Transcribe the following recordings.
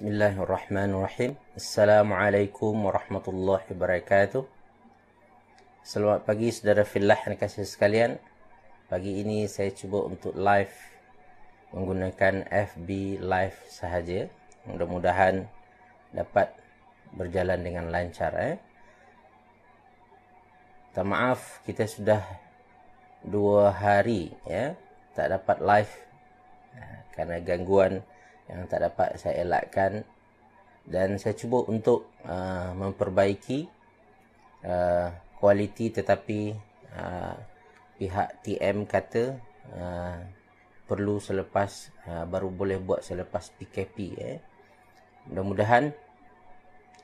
Bismillahirrahmanirrahim. Assalamualaikum warahmatullahi wabarakatuh. Selamat pagi saudara fillah yang kasih sekalian. Pagi ini saya cuba untuk live menggunakan FB Live sahaja. Mudah-mudahan dapat berjalan dengan lancar. Minta maaf, kita sudah 2 hari tak dapat live karena gangguan yang tak dapat saya elakkan, dan saya cuba untuk memperbaiki kualiti, tetapi pihak TM kata perlu selepas baru boleh buat selepas PKP. Mudah-mudahan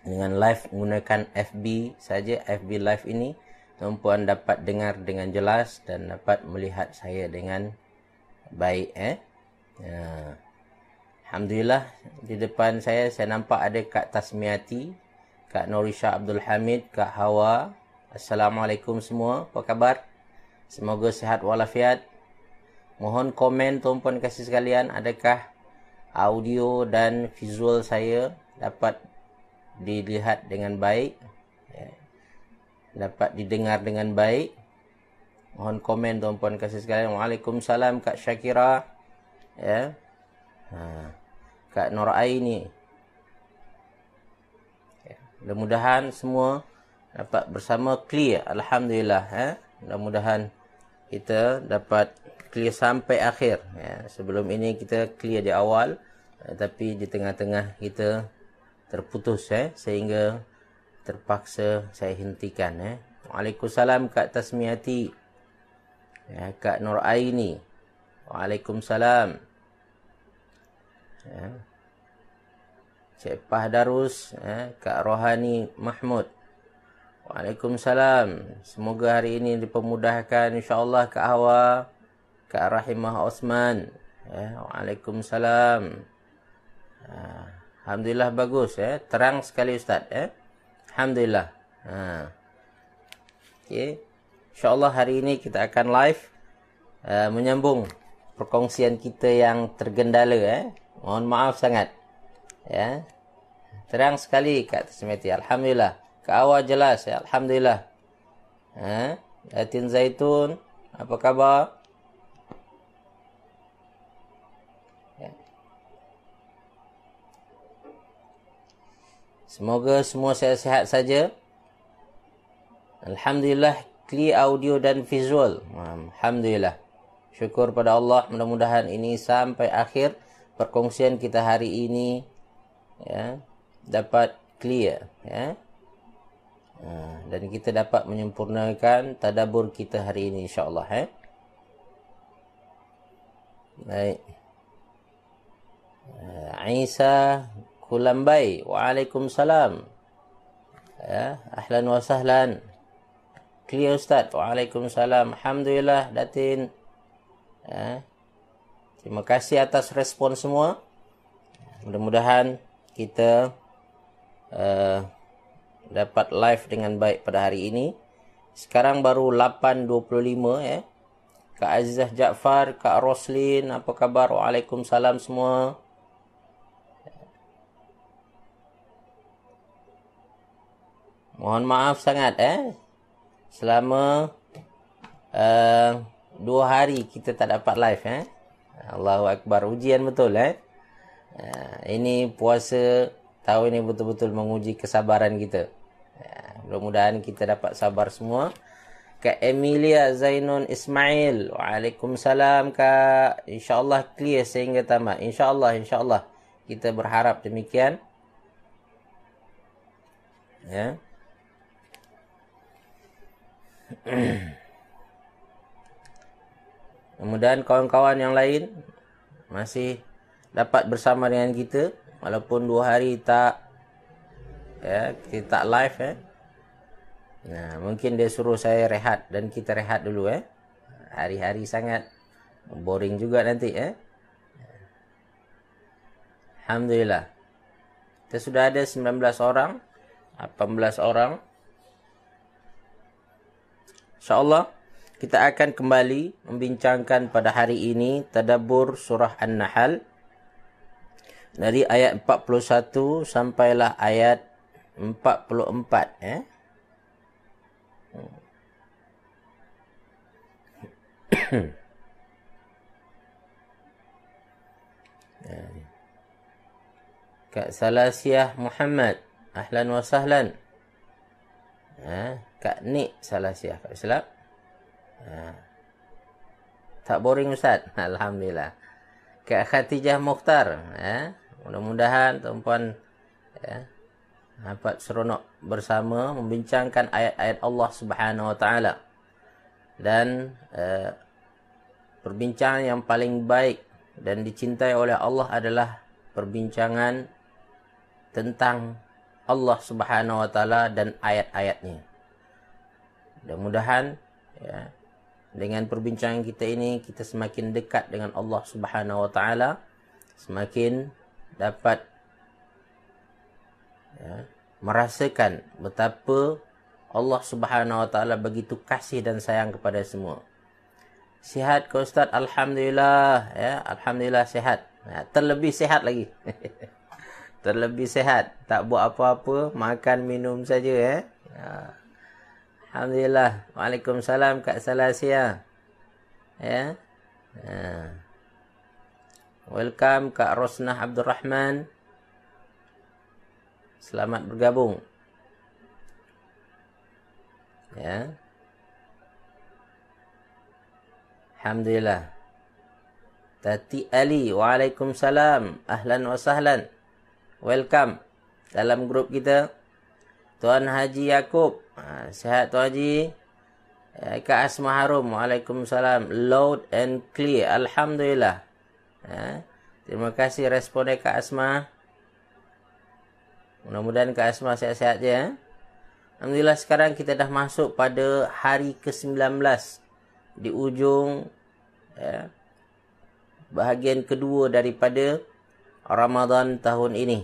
dengan live menggunakan FB saja, FB Live ini tuan-puan dapat dengar dengan jelas dan dapat melihat saya dengan baik. Alhamdulillah, di depan saya nampak ada Kak Tasmiati, Kak Norisha Abdul Hamid, Kak Hawa. Assalamualaikum semua, apa khabar? Semoga sihat walafiat. Mohon komen tuan-puan kasih sekalian, adakah audio dan visual saya dapat dilihat dengan baik, dapat didengar dengan baik? Mohon komen tuan-puan kasih sekalian. Waalaikumsalam Kak Syakira, Kak Nur Aini. Mudah-mudahan semua dapat bersama clear. Alhamdulillah. Mudah-mudahan kita dapat clear sampai akhir. Sebelum ini kita clear di awal, tapi di tengah-tengah kita terputus, sehingga terpaksa saya hentikan. Waalaikumsalam Kak Tasmiati, Kak Nur Aini. Waalaikumsalam. Cik Pah Darus, Kak Rohani Mahmud. Waalaikumsalam. Semoga hari ini dipermudahkan insya-Allah. Kak Hawa, Kak Rahimah Osman. Waalaikumsalam. Alhamdulillah bagus, terang sekali Ustaz, Alhamdulillah. Okey. Insya-Allah hari ini kita akan live menyambung perkongsian kita yang tergendala. Mohon maaf sangat. Terang sekali Kak Tasmiti. Alhamdulillah. Kak Awal jelas, Alhamdulillah. Yatin Zaitun, apa khabar? Semoga semua sihat saja. Alhamdulillah, clear audio dan visual. Alhamdulillah. Syukur pada Allah. Mudah-mudahan ini sampai akhir perkongsian kita hari ini dapat clear, dan kita dapat menyempurnakan tadabbur kita hari ini insya-Allah. Baik. Isa Kulambai, waalaikumsalam. Ahlan wa sahlan. Clear Ustaz. Waalaikumsalam. Alhamdulillah Datin. Terima kasih atas respon semua. Mudah-mudahan kita dapat live dengan baik pada hari ini. Sekarang baru 8.25. Kak Azizah Jaafar, Kak Roslin, apa khabar? Waalaikumsalam semua. Mohon maaf sangat, selama 2 hari kita tak dapat live. Allahu Akbar, ujian betul. Ini puasa tahun ini betul-betul menguji kesabaran kita. Mudah-mudahan kita dapat sabar semua. Kak Emilia Zainun Ismail, waalaikumsalam Kak. InsyaAllah clear sehingga tamat. InsyaAllah kita berharap demikian. Mudah-mudahan kawan-kawan yang lain masih dapat bersama dengan kita walaupun 2 hari kita tak live. Mungkin dia suruh saya rehat dan kita rehat dulu. Hari-hari sangat boring juga nanti. Alhamdulillah. Kita sudah ada 19 orang, 18 orang. InsyaAllah kita akan kembali membincangkan pada hari ini tadabbur surah An-Nahl Dari ayat 41 sampailah ayat 44 ya. Kak Salasiah Muhammad, ahlan wa sahlan. Kak Nik Salasiah, Kak Islam. Tak boring Ustaz? Alhamdulillah. Kak Khatijah Mukhtar, mudah-mudahan tuan-puan dapat seronok bersama membincangkan ayat-ayat Allah Subhanahu wa taala. Dan perbincangan yang paling baik dan dicintai oleh Allah adalah perbincangan tentang Allah Subhanahu wa taala dan ayat-ayatnya. Mudah-mudahan dengan perbincangan kita ini kita semakin dekat dengan Allah Subhanahu wa taala, semakin dapat merasakan betapa Allah Subhanahu wa taala begitu kasih dan sayang kepada semua. Sihat ke Ustaz? Alhamdulillah alhamdulillah sihat. Terlebih sihat lagi. Terlebih sihat, tak buat apa-apa, makan minum saja Alhamdulillah. Waalaikumsalam Kak Salasia. Welcome Kak Rosnah Abdul Rahman. Selamat bergabung. Alhamdulillah. Tati Ali, waalaikumsalam. Ahlan wa sahlan. Welcome dalam grup kita. Tuan Haji Yaakob, sihat Tuan Haji. Kak Asma Harum, waalaikumsalam. Loud and clear, alhamdulillah. Terima kasih responnya Kak Asma. Mudah-mudahan Kak Asma sihat-sihat je. Alhamdulillah sekarang kita dah masuk pada hari ke-19 di ujung bahagian kedua daripada Ramadan tahun ini.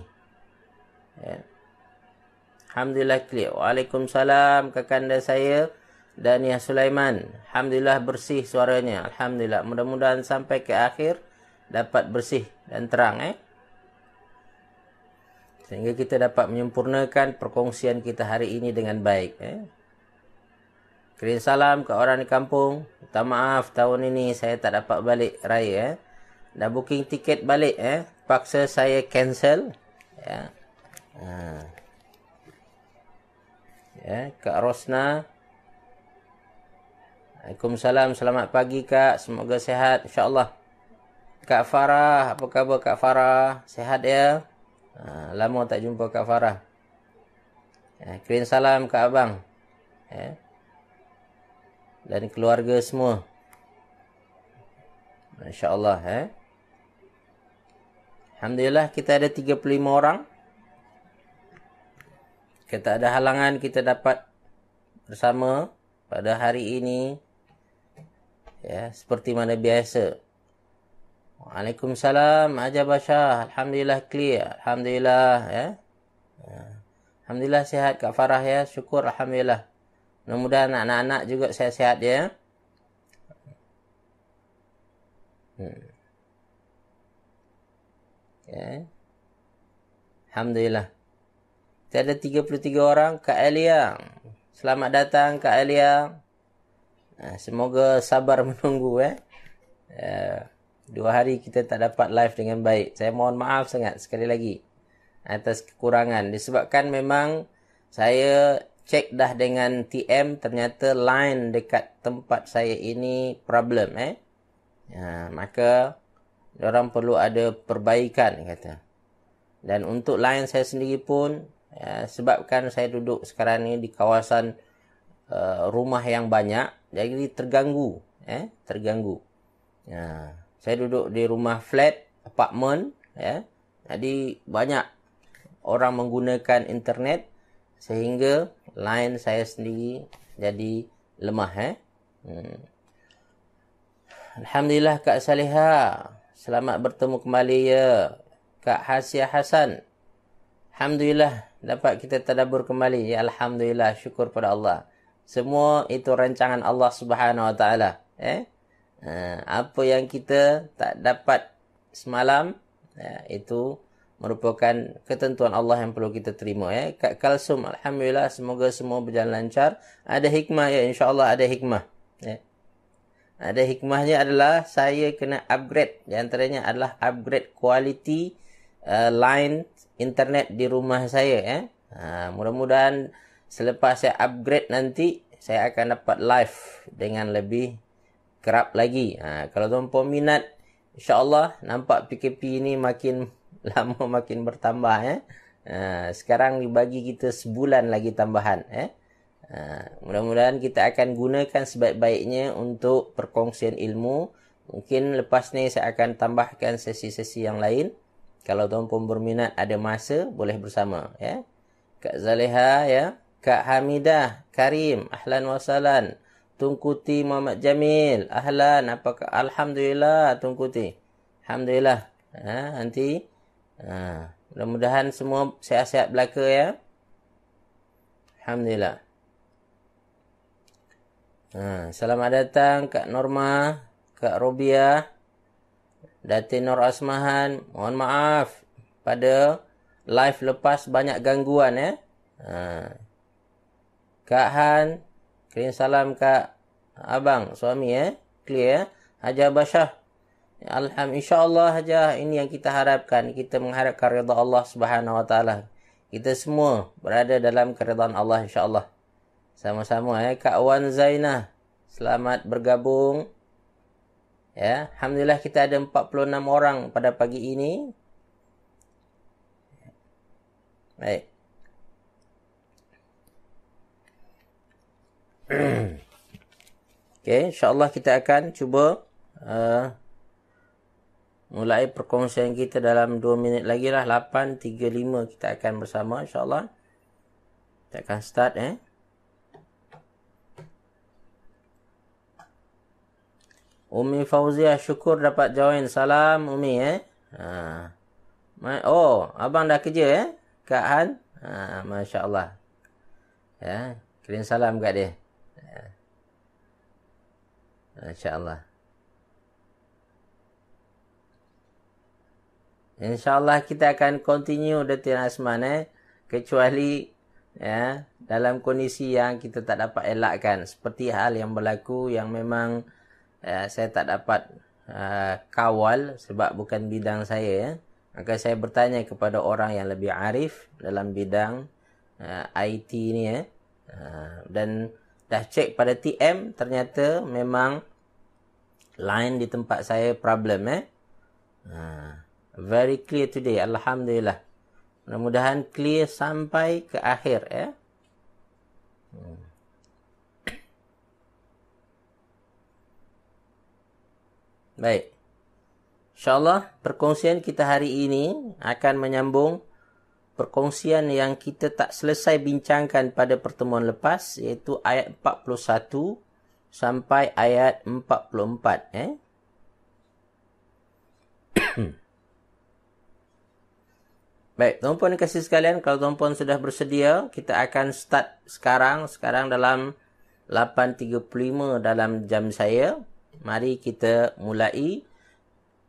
Alhamdulillah clear. Waalaikumsalam kakanda saya Dania Sulaiman. Alhamdulillah bersih suaranya. Alhamdulillah. Mudah-mudahan sampai ke akhir dapat bersih dan terang sehingga kita dapat menyempurnakan perkongsian kita hari ini dengan baik. Kirim salam ke orang di kampung. Minta maaf tahun ini saya tak dapat balik raya. Dah booking tiket balik paksa saya cancel. Kak Rosna. Waalaikumsalam. Selamat pagi Kak. Semoga sehat insya-Allah. Kak Farah, apa khabar Kak Farah? Sehat ya? Lama tak jumpa Kak Farah. Kirim salam ke abang. Dan keluarga semua. Insya-Allah Alhamdulillah kita ada 35 orang. Kita ada halangan, kita dapat bersama pada hari ini seperti mana biasa. Waalaikumsalam Haja Basyah. Alhamdulillah clear. Alhamdulillah Alhamdulillah sihat Kak Farah syukur alhamdulillah. Mudah-mudahan anak-anak juga sihat-sihat Alhamdulillah. Kita ada 33 orang. Kak Elia, selamat datang Kak Elia. Semoga sabar menunggu 2 hari kita tak dapat live dengan baik. Saya mohon maaf sangat sekali lagi atas kekurangan. Disebabkan memang saya cek dah dengan TM, ternyata line dekat tempat saya ini problem maka orang perlu ada perbaikan kata. Dan untuk line saya sendiri pun sebabkan saya duduk sekarang ni di kawasan rumah yang banyak, jadi terganggu terganggu. Saya duduk di rumah flat, apartment jadi banyak orang menggunakan internet sehingga line saya sendiri jadi lemah Alhamdulillah Kak Salihah, selamat bertemu kembali ya. Kak Hasia Hasan, alhamdulillah dapat kita tadabbur kembali alhamdulillah, syukur pada Allah. Semua itu rancangan Allah Subhanahu wa taala apa yang kita tak dapat semalam itu merupakan ketentuan Allah yang perlu kita terima. Kak Kalsum, alhamdulillah, semoga semua berjalan lancar. Ada hikmah ya, insya-Allah ada hikmah. Ada hikmahnya adalah saya kena upgrade. Di antaranya adalah upgrade quality line internet di rumah saya. Mudah-mudahan selepas saya upgrade nanti, saya akan dapat live dengan lebih kerap lagi. Kalau tuan-puan minat, insya-Allah nampak PKP ini makin lama makin bertambah. Sekarang dibagi kita sebulan lagi tambahan. Mudah-mudahan kita akan gunakan sebaik-baiknya untuk perkongsian ilmu. Mungkin lepas ni saya akan tambahkan sesi-sesi yang lain. Kalau tuan-puan berminat, ada masa, boleh bersama. Kak Zaleha, Kak Hamidah, Karim, ahlan wa sahlan. Tungkuti Muhammad Jamil, ahlan, apakah? Alhamdulillah, Tungkuti. Alhamdulillah. Nanti, mudah-mudahan semua sihat-sihat belaka ya. Alhamdulillah. Selamat datang Kak Norma, Kak Robiah, Datin Nur Asmahan. Mohon maaf pada live lepas banyak gangguan Kak Han, kirim salam Kak Abang, suami clear Hajah Basyah. Alhamdulillah, insya-Allah Hajah, ini yang kita harapkan. Kita mengharapkan redha Allah Subhanahu wa taala. Kita semua berada dalam keridhaan Allah insya-Allah. Sama-sama Kak Wan Zainah, selamat bergabung. Alhamdulillah kita ada 46 orang pada pagi ini. Baik. Okey, insya-Allah kita akan cuba mulai perkongsian kita dalam 2 minit lagi lah. 8.35 kita akan bersama insya-Allah. Kita akan start Umi Fauziah, syukur dapat join. Salam Umi Oh, abang dah kerja Kak Han. Masya-Allah. Kirim salam kat dia. Masya-Allah. InsyaAllah kita akan continue Datin Asman kecuali dalam kondisi yang kita tak dapat elakkan, seperti hal yang berlaku yang memang saya tak dapat kawal sebab bukan bidang saya. Maka saya bertanya kepada orang yang lebih arif dalam bidang IT ni dan dah cek pada TM, ternyata memang line di tempat saya problem very clear today, alhamdulillah. Mudah-mudahan clear sampai ke akhir Baik. InsyaAllah perkongsian kita hari ini akan menyambung perkongsian yang kita tak selesai bincangkan pada pertemuan lepas, iaitu ayat 41 sampai ayat 44. Baik, tuan-puan dan kasih sekalian, kalau tuan-puan sudah bersedia, kita akan start sekarang. Sekarang dalam 8.35 dalam jam saya. Mari kita mulai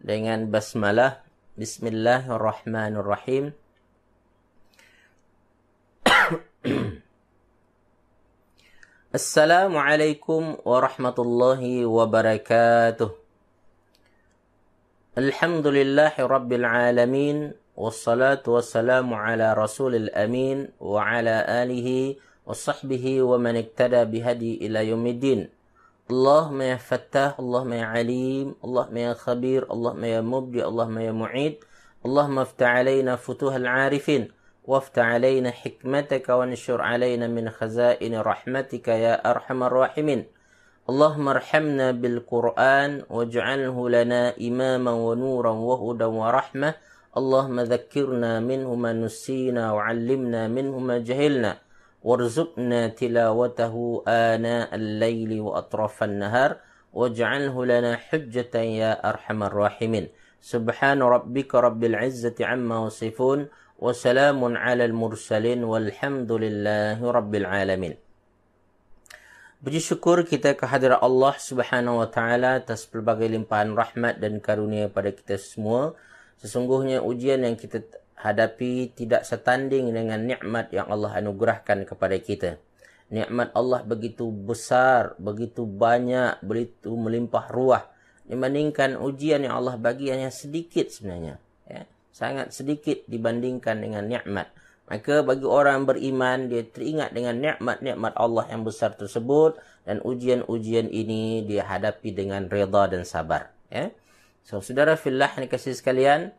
dengan basmalah. Bismillahirrahmanirrahim. Assalamualaikum warahmatullahi wabarakatuh. Alhamdulillahi rabbil alamin. Wassalatu wassalamu ala rasulil amin. Wa ala alihi wa sahbihi wa man iktada bihadi ila yaumiddin. Allahumma ya Fattah, Allahumma ya Alim, Allahumma ya Khabir, Allahumma ya Mubdi, Allahumma ya Mu'id. Allahumma aftah alayna futuhal arifin, waftah alayna hikmataka, wa nshur alayna min khazaini rahmatika ya arhamar rahimin. Allahumma arhamna bil Qur'an, waj'alhu lana imaman wa nuran wa hudan wa rahmah. Allahumma dhakkirna minhu ma nussina, wa 'allimna minhu ma jahilna. وارزقنا تلاوته آناء الليل وأطراف النهار واجعله لنا حجة يا أرحم الراحمين. سبحان ربك رب العزة عما يصفون وسلام على المرسلين والحمد لله رب العالمين. Puji syukur kita kehadirat Allah Subhanahu wa taala atas pelbagai limpahan rahmat dan karunia pada kita semua. Sesungguhnya ujian yang kita hadapi tidak setanding dengan nikmat yang Allah anugerahkan kepada kita. Nikmat Allah begitu besar, begitu banyak, begitu melimpah ruah dibandingkan ujian yang Allah bagi hanya sedikit sebenarnya. Ya, sangat sedikit dibandingkan dengan nikmat. Maka bagi orang beriman, dia teringat dengan nikmat-nikmat Allah yang besar tersebut, dan ujian-ujian ini dia hadapi dengan redha dan sabar. Ya. So, saudara fillah yang dikasihi sekalian,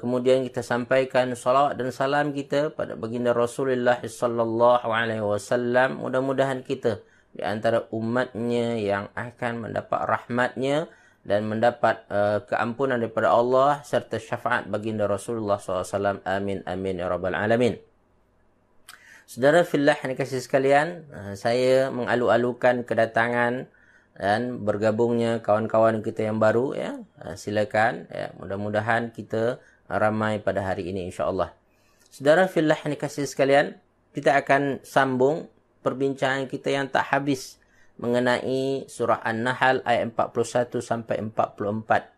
kemudian kita sampaikan salawat dan salam kita pada baginda Rasulullah sallallahu alaihi wasallam. Mudah-mudahan kita di antara umatnya yang akan mendapat rahmatnya dan mendapat keampunan daripada Allah serta syafaat baginda Rasulullah SAW. Amin, amin, ya rabbal alamin. Saudara fillah yang dikasihi sekalian, saya mengalu-alukan kedatangan dan bergabungnya kawan-kawan kita yang baru. Ya, silakan. Ya, mudah-mudahan kita ramai pada hari ini insyaAllah. Saudara fillah yang dikasihi sekalian, kita akan sambung perbincangan kita yang tak habis mengenai surah An-Nahl ayat 41 sampai 44.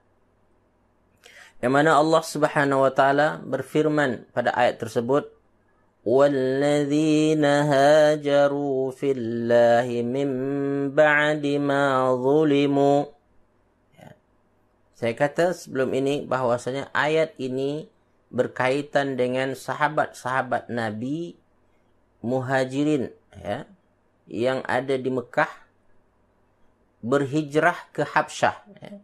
Yang mana Allah Subhanahu wa taala berfirman pada ayat tersebut, "Walladzina hajaru fillahi min ba'di ma zulimu." Ya. Saya kata sebelum ini bahwasanya ayat ini berkaitan dengan sahabat-sahabat Nabi Muhajirin, ya, yang ada di Mekah berhijrah ke Habsyah, ya.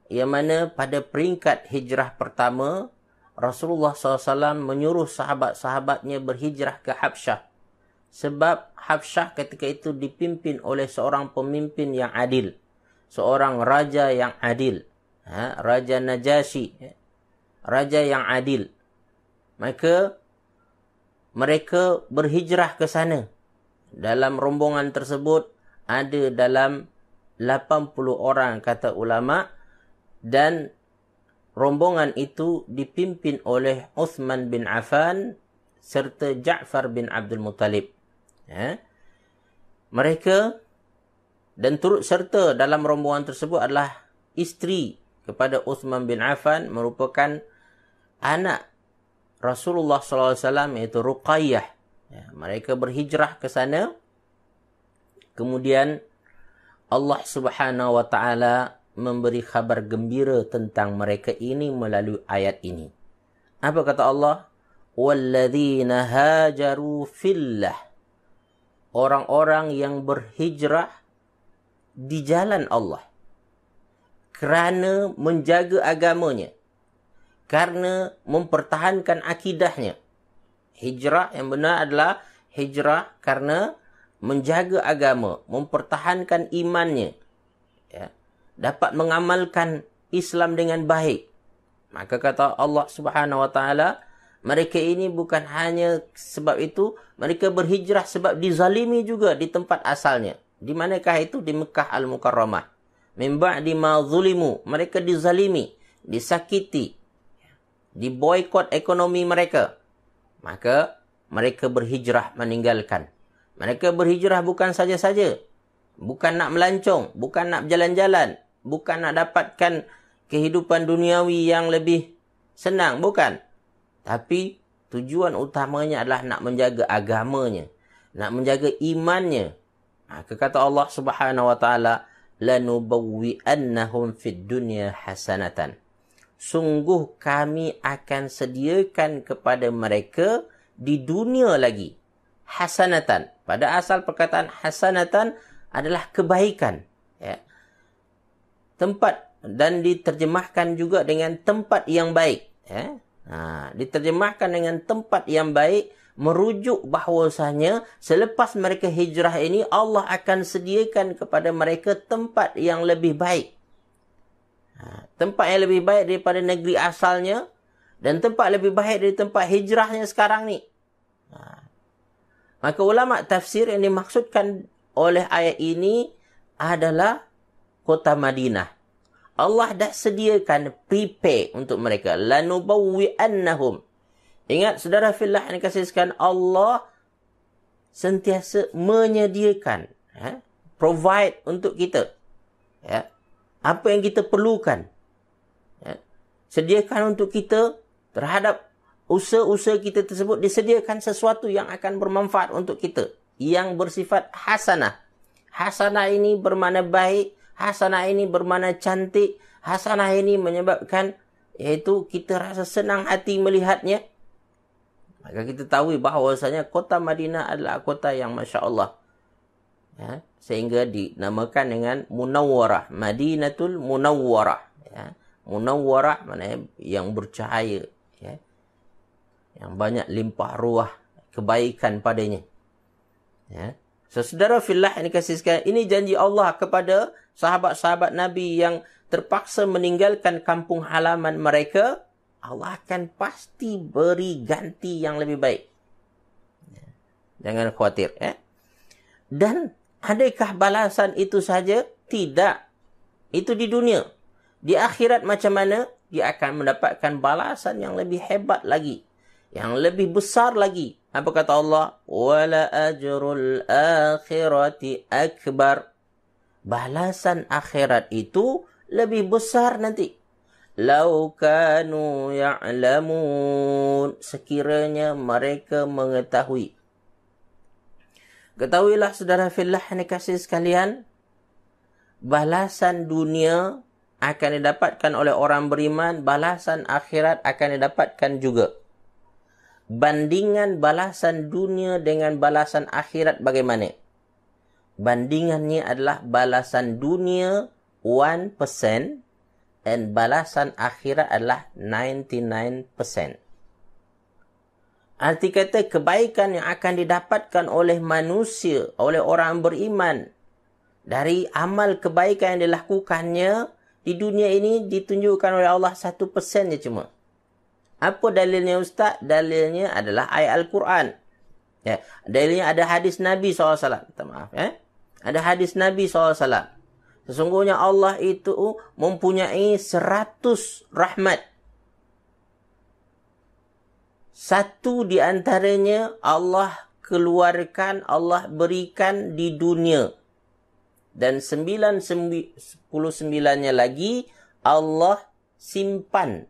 Yang mana pada peringkat hijrah pertama, Rasulullah SAW menyuruh sahabat-sahabatnya berhijrah ke Habsyah. Sebab Habsyah ketika itu dipimpin oleh seorang pemimpin yang adil. Seorang raja yang adil. Raja Najasyi. Raja yang adil. Maka mereka berhijrah ke sana. Dalam rombongan tersebut ada dalam 80 orang kata ulama, dan rombongan itu dipimpin oleh Uthman bin Affan serta Ja'far bin Abdul Muttalib. Ya. Mereka dan turut serta dalam rombongan tersebut adalah isteri kepada Uthman bin Affan, merupakan anak Rasulullah SAW, iaitu Ruqayyah. Ya, mereka berhijrah ke sana. Kemudian Allah Subhanahu wa taala memberi khabar gembira tentang mereka ini melalui ayat ini. Apa kata Allah? Walladzina hajaru fillah. Orang-orang yang berhijrah di jalan Allah kerana menjaga agamanya, karena mempertahankan akidahnya. Hijrah yang benar adalah hijrah karena menjaga agama, mempertahankan imannya, ya, dapat mengamalkan Islam dengan baik. Maka kata Allah Subhanahu wa taala, mereka ini bukan hanya sebab itu, mereka berhijrah sebab dizalimi juga di tempat asalnya. Di manakah itu? Di Mekah Al-Mukarramah. Min ba'di ma zulimu, mereka dizalimi, disakiti, diboikot ekonomi mereka. Maka mereka berhijrah meninggalkan. Mereka berhijrah bukan saja-saja. Bukan nak melancong, bukan nak berjalan-jalan, bukan nak dapatkan kehidupan duniawi yang lebih senang, bukan. Tapi tujuan utamanya adalah nak menjaga agamanya, nak menjaga imannya. Maka kata Allah Subhanahu wa taala, lanubawwi'annahum fid dunya hasanatan. Sungguh kami akan sediakan kepada mereka di dunia lagi hasanatan. Pada asal perkataan hasanatan adalah kebaikan. Ya. Tempat, dan diterjemahkan juga dengan tempat yang baik. Ya. Diterjemahkan dengan tempat yang baik, merujuk bahawasanya selepas mereka hijrah ini, Allah akan sediakan kepada mereka tempat yang lebih baik. Tempat yang lebih baik daripada negeri asalnya, dan tempat lebih baik dari tempat hijrahnya sekarang ni. Maka ulama tafsir yang dimaksudkan oleh ayat ini adalah kota Madinah. Allah dah sediakan, prepare untuk mereka. Lanubawwi'annahum. Ingat saudara fillah yang dikasihkan, Allah sentiasa menyediakan, provide untuk kita, ya, apa yang kita perlukan, ya, sediakan untuk kita terhadap usaha-usaha kita tersebut disediakan sesuatu yang akan bermanfaat untuk kita, yang bersifat hasanah. Hasanah ini bermakna baik, hasanah ini bermakna cantik, hasanah ini menyebabkan iaitu kita rasa senang hati melihatnya. Maka kita tahu bahawasanya kota Madinah adalah kota yang Masya Allah. Ya, sehingga dinamakan dengan Munawwarah, Madinatul Munawwarah. Ya. Munawwarah maknanya yang bercahaya. Ya. Yang banyak limpah ruah kebaikan padanya. Ya. So, saudara fillah ini kasih sekalian, ini janji Allah kepada sahabat-sahabat Nabi yang terpaksa meninggalkan kampung halaman mereka. Allah akan pasti beri ganti yang lebih baik. Jangan khawatir. Ya. Dan adakah balasan itu saja? Tidak. Itu di dunia. Di akhirat macam mana? Dia akan mendapatkan balasan yang lebih hebat lagi. Yang lebih besar lagi. Apa kata Allah? Wala ajrul akhirati akbar. Balasan akhirat itu lebih besar nanti. Lau kanu ya'lamun. Sekiranya mereka mengetahui. Ketahuilah saudara fillah yang dikasihi sekalian. Balasan dunia akan didapatkan oleh orang beriman. Balasan akhirat akan didapatkan juga. Bandingan balasan dunia dengan balasan akhirat bagaimana? Bandingannya adalah balasan dunia 1% dan balasan akhirat adalah 99%. Arti kata kebaikan yang akan didapatkan oleh manusia, oleh orang beriman dari amal kebaikan yang dilakukannya di dunia ini ditunjukkan oleh Allah 1% je cuma. Apa dalilnya Ustaz? Dalilnya adalah ayat Al-Quran. Ya, dalilnya ada hadis Nabi SAW. Minta maaf. Ada hadis Nabi SAW. Sesungguhnya Allah itu mempunyai 100 rahmat. Satu di antaranya Allah keluarkan, Allah berikan di dunia. Dan 99-nya lagi Allah simpan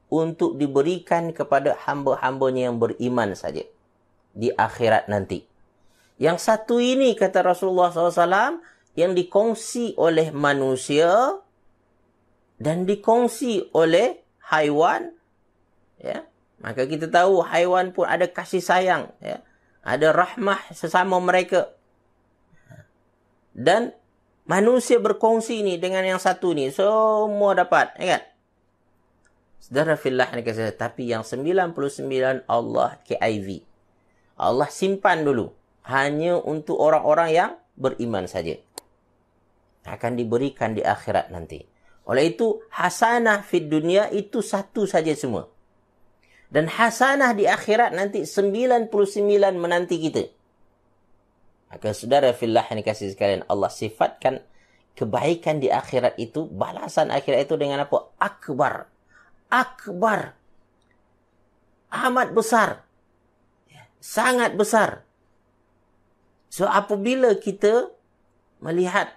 untuk diberikan kepada hamba-hambanya yang beriman saja di akhirat nanti. Yang satu ini kata Rasulullah SAW yang dikongsi oleh manusia dan dikongsi oleh haiwan. Ya, maka kita tahu haiwan pun ada kasih sayang, ya, ada rahmah sesama mereka. Dan manusia berkongsi ini dengan yang satu ni semua dapat, ya kan? Saudara fillah ni kata, tapi yang 99 Allah KIV. Allah simpan dulu. Hanya untuk orang-orang yang beriman saja. Akan diberikan di akhirat nanti. Oleh itu, hasanah fid dunia itu satu saja semua. Dan hasanah di akhirat nanti 99 menanti kita. Maka saudara fillah ni kasih sekalian, Allah sifatkan kebaikan di akhirat itu, balasan akhirat itu dengan apa? Akbar. Akbar. Amat besar. Sangat besar. So, apabila kita melihat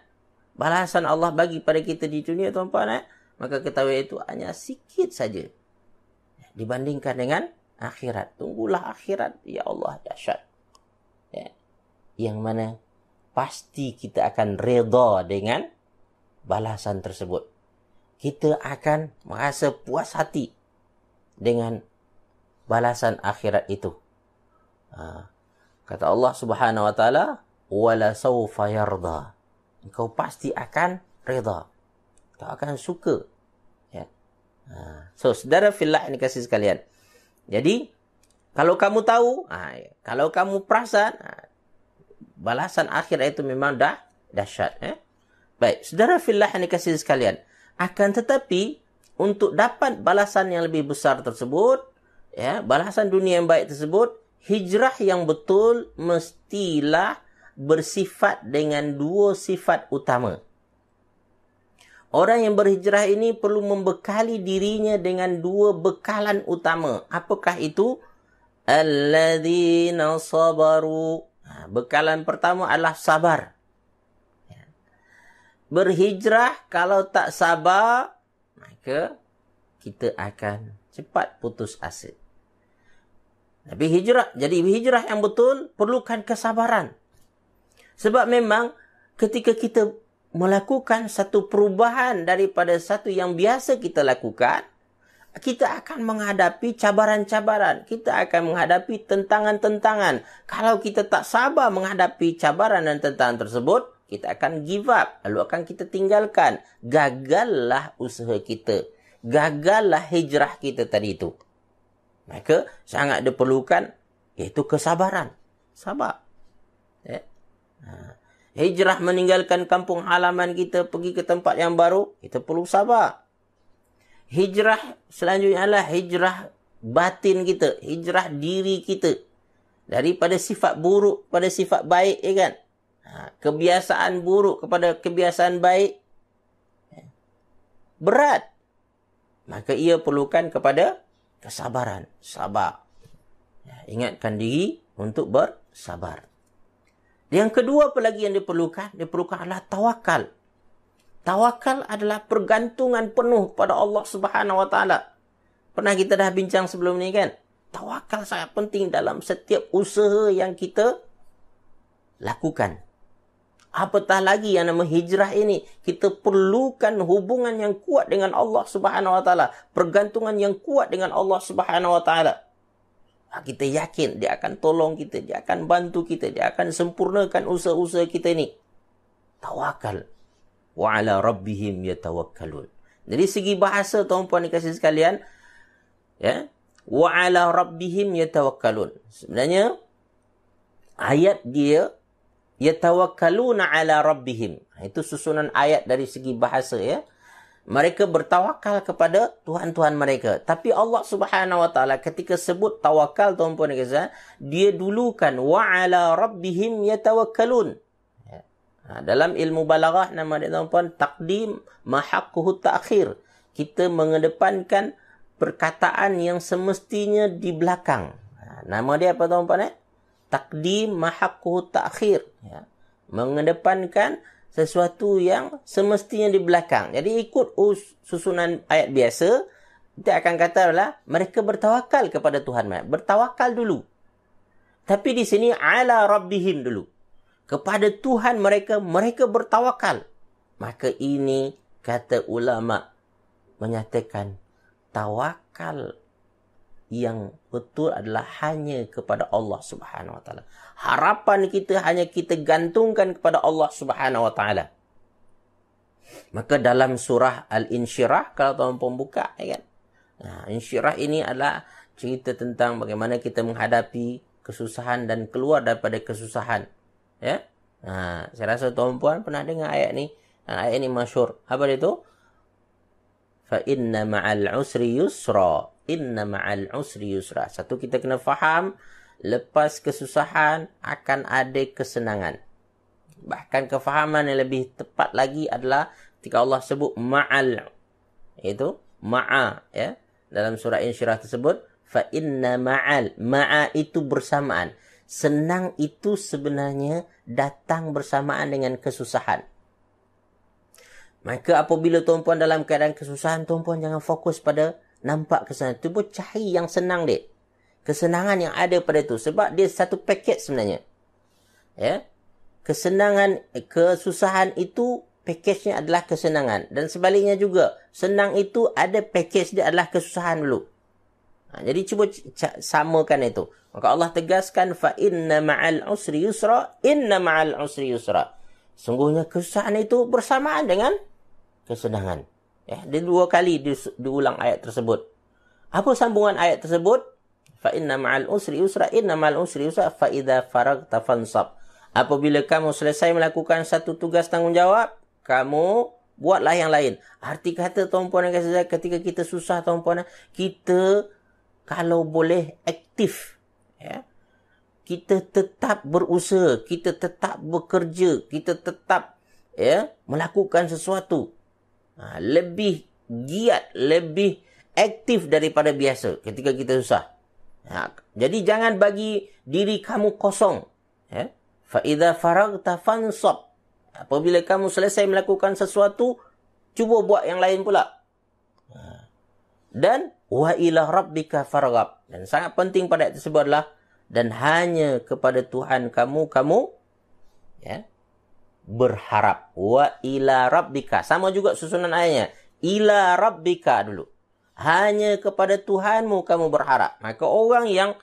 balasan Allah bagi pada kita di dunia, tuan-tuan, maka ketahui itu hanya sikit saja dibandingkan dengan akhirat. Tunggulah akhirat. Ya Allah, dahsyat. Ya. Yang mana pasti kita akan redha dengan balasan tersebut. Kita akan merasa puas hati dengan balasan akhirat itu. Kata Allah Subhanahu wa taala, wala sawfa yarda. Engkau pasti akan redha. Engkau akan suka. Ya. So, saudara fillah ini kasih sekalian. Jadi, kalau kamu tahu, kalau kamu perasan, balasan akhirat itu memang dahsyat. Baik, saudara fillah ini kasih sekalian. Akan tetapi, untuk dapat balasan yang lebih besar tersebut, ya, balasan dunia yang baik tersebut, hijrah yang betul mestilah bersifat dengan dua sifat utama. Orang yang berhijrah ini perlu membekali dirinya dengan dua bekalan utama. Apakah itu? Alladzina sabaru. Bekalan pertama adalah sabar. Berhijrah kalau tak sabar, maka kita akan cepat putus asa. Tapi hijrah yang betul perlukan kesabaran. Sebab memang ketika kita melakukan satu perubahan daripada satu yang biasa kita lakukan, kita akan menghadapi cabaran-cabaran. Kita akan menghadapi tentangan-tentangan. Kalau kita tak sabar menghadapi cabaran dan tentangan tersebut, kita akan give up. Lalu akan kita tinggalkan. Gagallah usaha kita. Gagallah hijrah kita tadi itu. Maka sangat diperlukan iaitu kesabaran. Sabar. Ya. Hijrah meninggalkan kampung halaman kita pergi ke tempat yang baru, kita perlu sabar. Hijrah selanjutnya adalah hijrah batin kita, hijrah diri kita. Daripada sifat buruk pada sifat baik, ya kan? Kebiasaan buruk kepada kebiasaan baik. Berat. Maka ia perlukan kepada kesabaran, sabar. Ingatkan diri untuk bersabar. Yang kedua apa lagi yang diperlukan? Diperlukan adalah tawakal. Tawakal adalah pergantungan penuh pada Allah Subhanahu Wa Taala. Pernah kita dah bincang sebelum ni kan? Tawakal sangat penting dalam setiap usaha yang kita lakukan. Apatah lagi yang nama hijrah ini, kita perlukan hubungan yang kuat dengan Allah Subhanahu Wa Taala, pergantungan yang kuat dengan Allah Subhanahu Wa Taala. Kita yakin dia akan tolong kita, dia akan bantu kita, dia akan sempurnakan usaha-usaha kita ini. Tawakal. Wa ala rabbihim yatawakkalun. Dari segi bahasa tuan-puan dikasih sekalian, ya, wa ala rabbihim yatawakkalun. Sebenarnya ayat dia yatawakkaluna ala rabbihim. Itu susunan ayat dari segi bahasa, ya. Mereka bertawakal kepada Tuhan-Tuhan mereka. Tapi Allah Subhanahu Wa Taala ketika sebut tawakal tuan-puan dikasih, dia dulukan wa ala rabbihim yatawakkalun. Dalam ilmu balaghah nama dia tuan-puan taqdim mahaqquhu ta'khir. Kita mengedepankan perkataan yang semestinya di belakang. Nama dia apa tuan-puan? Taqdim mahaqquhu ta'khir. Mengedepankan sesuatu yang semestinya di belakang. Jadi ikut susunan ayat biasa, kita akan kata adalah mereka bertawakal kepada Tuhan mereka. Bertawakal dulu. Tapi di sini ala rabbihim dulu. Kepada Tuhan mereka bertawakal. Maka ini kata ulama menyatakan tawakal yang betul adalah hanya kepada Allah Subhanahu Wa Taala. Harapan kita hanya kita gantungkan kepada Allah Subhanahu Wa Taala. Maka dalam surah Al-Insyirah, kalau tuan-puan buka, ya kan? Insyirah ini adalah cerita tentang bagaimana kita menghadapi kesusahan dan keluar daripada kesusahan. Ya, saya rasa tuan-puan pernah dengar ayat ni. Ayat ni masyhur. Apa dia tu? Fa inna ma'al usri yusra. Inna ma'al usri yusra. Satu, kita kena faham, lepas kesusahan akan ada kesenangan. Bahkan kefahaman yang lebih tepat lagi adalah ketika Allah sebut ma'al, itu ma'a, ya. Dalam surah Insyirah tersebut, fa inna ma'al, ma'a itu bersamaan. Senang itu sebenarnya datang bersamaan dengan kesusahan. Maka apabila tuan-puan dalam keadaan kesusahan, tuan-puan jangan fokus pada nampak kesenangan. Cuba cari yang senang dia. Kesenangan yang ada pada itu. Sebab dia satu paket sebenarnya. Ya. Kesusahan itu pakejnya adalah kesenangan. Dan sebaliknya juga. Senang itu ada pakej dia adalah kesusahan dulu. Jadi cuba samakan itu. Maka Allah tegaskan fa inna ma'al usri yusra, inna ma'al usri yusra. Sungguhnya kesusahan itu bersamaan dengan kesenangan. Ya, dia dua kali diulang ayat tersebut. Apa sambungan ayat tersebut? Fa inna ma'al usri yusra, inna ma'al usri yusra, fa idza faragta fansab. Apabila kamu selesai melakukan satu tugas tanggungjawab, kamu buatlah yang lain. Arti kata tuan-puan dan saudara, ketika kita susah tuan-puan, kita kalau boleh aktif, ya, kita tetap berusaha, kita tetap bekerja, kita tetap, ya, melakukan sesuatu. Lebih giat, lebih aktif daripada biasa ketika kita susah. Jadi jangan bagi diri kamu kosong. Ya. Fa idza faragta fansab. Apabila kamu selesai melakukan sesuatu, cuba buat yang lain pula. Dan wa ila rabbika farghab. Dan sangat penting pada ayat tersebut adalah dan hanya kepada Tuhan kamu ya, berharap. Wa ila rabbika. Sama juga susunan ayatnya. Ila rabbika dulu. Hanya kepada Tuhanmu kamu berharap. Maka orang yang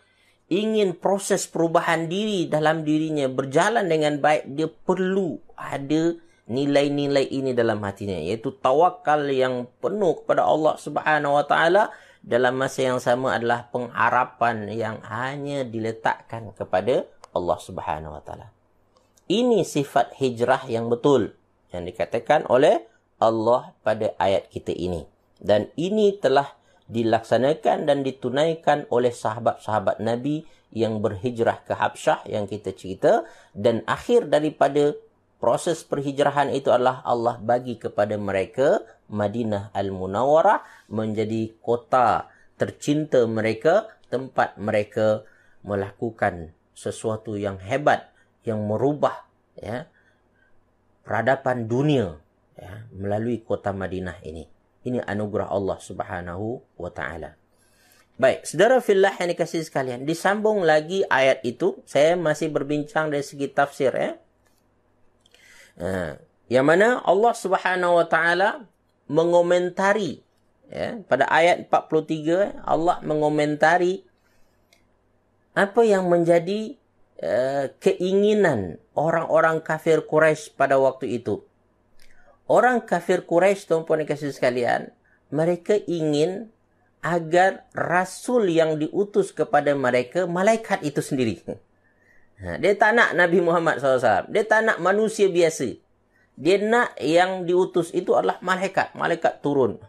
ingin proses perubahan diri dalam dirinya berjalan dengan baik, dia perlu ada nilai-nilai ini dalam hatinya, iaitu tawakal yang penuh kepada Allah Subhanahu wa taala, dalam masa yang sama adalah pengharapan yang hanya diletakkan kepada Allah Subhanahu wa taala. Ini sifat hijrah yang betul yang dikatakan oleh Allah pada ayat kita ini, dan ini telah dilaksanakan dan ditunaikan oleh sahabat-sahabat Nabi yang berhijrah ke Habsyah yang kita cerita, dan akhir daripada proses perhijrahan itu adalah Allah bagi kepada mereka Madinah Al-Munawwarah menjadi kota tercinta mereka, tempat mereka melakukan sesuatu yang hebat yang merubah ya peradaban dunia ya, melalui kota Madinah ini. Ini anugerah Allah Subhanahu wa taala. Baik, saudara fillah yang dikasihi sekalian, disambung lagi ayat itu. Saya masih berbincang dari segi tafsir ya. Yang mana Allah Subhanahu wa taala mengomentari ya, pada ayat 43 Allah mengomentari apa yang menjadi keinginan orang-orang kafir Quraisy pada waktu itu. Orang kafir Quraisy, tuan-tuan dan kasih sekalian, mereka ingin agar rasul yang diutus kepada mereka malaikat itu sendiri. Dia tak nak Nabi Muhammad SAW. Dia tak nak manusia biasa. Dia nak yang diutus itu adalah malaikat. Malaikat turun.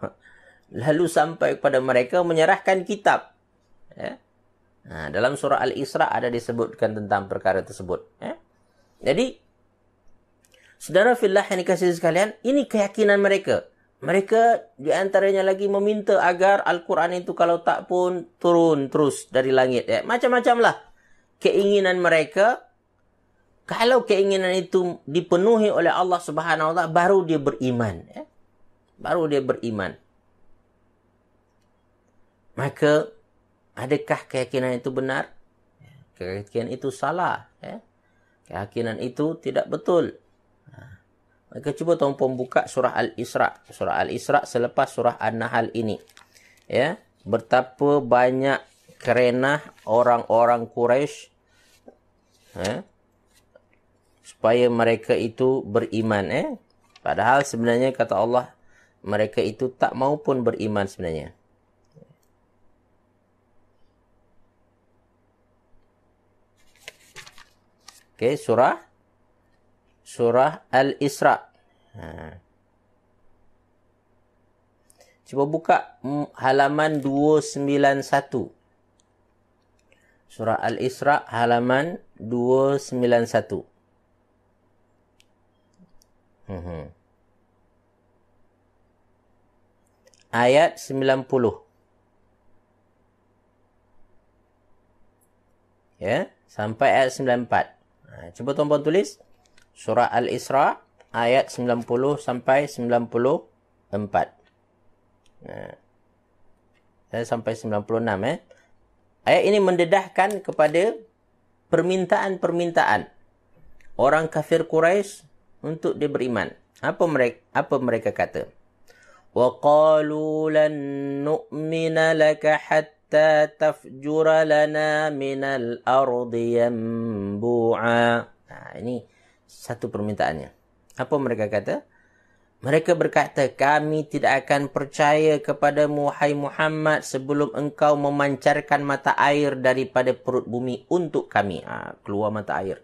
Lalu sampai kepada mereka menyerahkan kitab. Ya. Dalam surah Al-Isra ada disebutkan tentang perkara tersebut. Ya. Jadi, saudara fillah yang dikasihi sekalian, ini keyakinan mereka. Mereka di antaranya lagi meminta agar Al-Quran itu kalau tak pun turun terus dari langit. Ya. Macam-macam lah keinginan mereka. Kalau keinginan itu dipenuhi oleh Allah Subhanahu wa taala, baru dia beriman. Ya. Baru dia beriman. Maka, adakah keyakinan itu benar? Keyakinan itu salah. Ya. Keyakinan itu tidak betul. Maka cuba tuan-puan buka surah Al-Isra. Surah Al-Isra selepas surah An-Nahl ini. Ya, betapa banyak kerenah orang-orang Quraisy ya, supaya mereka itu beriman. Padahal sebenarnya kata Allah, mereka itu tak mau pun beriman sebenarnya. Okey, surah Al-Isra. Cuba buka halaman 291. Surah Al-Isra halaman 291. Ayat 90. Ya, sampai ayat 94. Cuba tuan-tuan tulis surah Al-Isra ayat 90 sampai 94. Saya sampai 96 Ayat ini mendedahkan kepada permintaan-permintaan orang kafir Quraisy untuk dia beriman. Apa mereka kata? Wa qalu lan nu'mina laka hatta tafjura lana minal ardi yanbu'a. Ini satu permintaannya. Apa mereka kata? Mereka berkata, kami tidak akan percaya kepadamu, hai Muhammad, sebelum engkau memancarkan mata air daripada perut bumi untuk kami. Keluar mata air.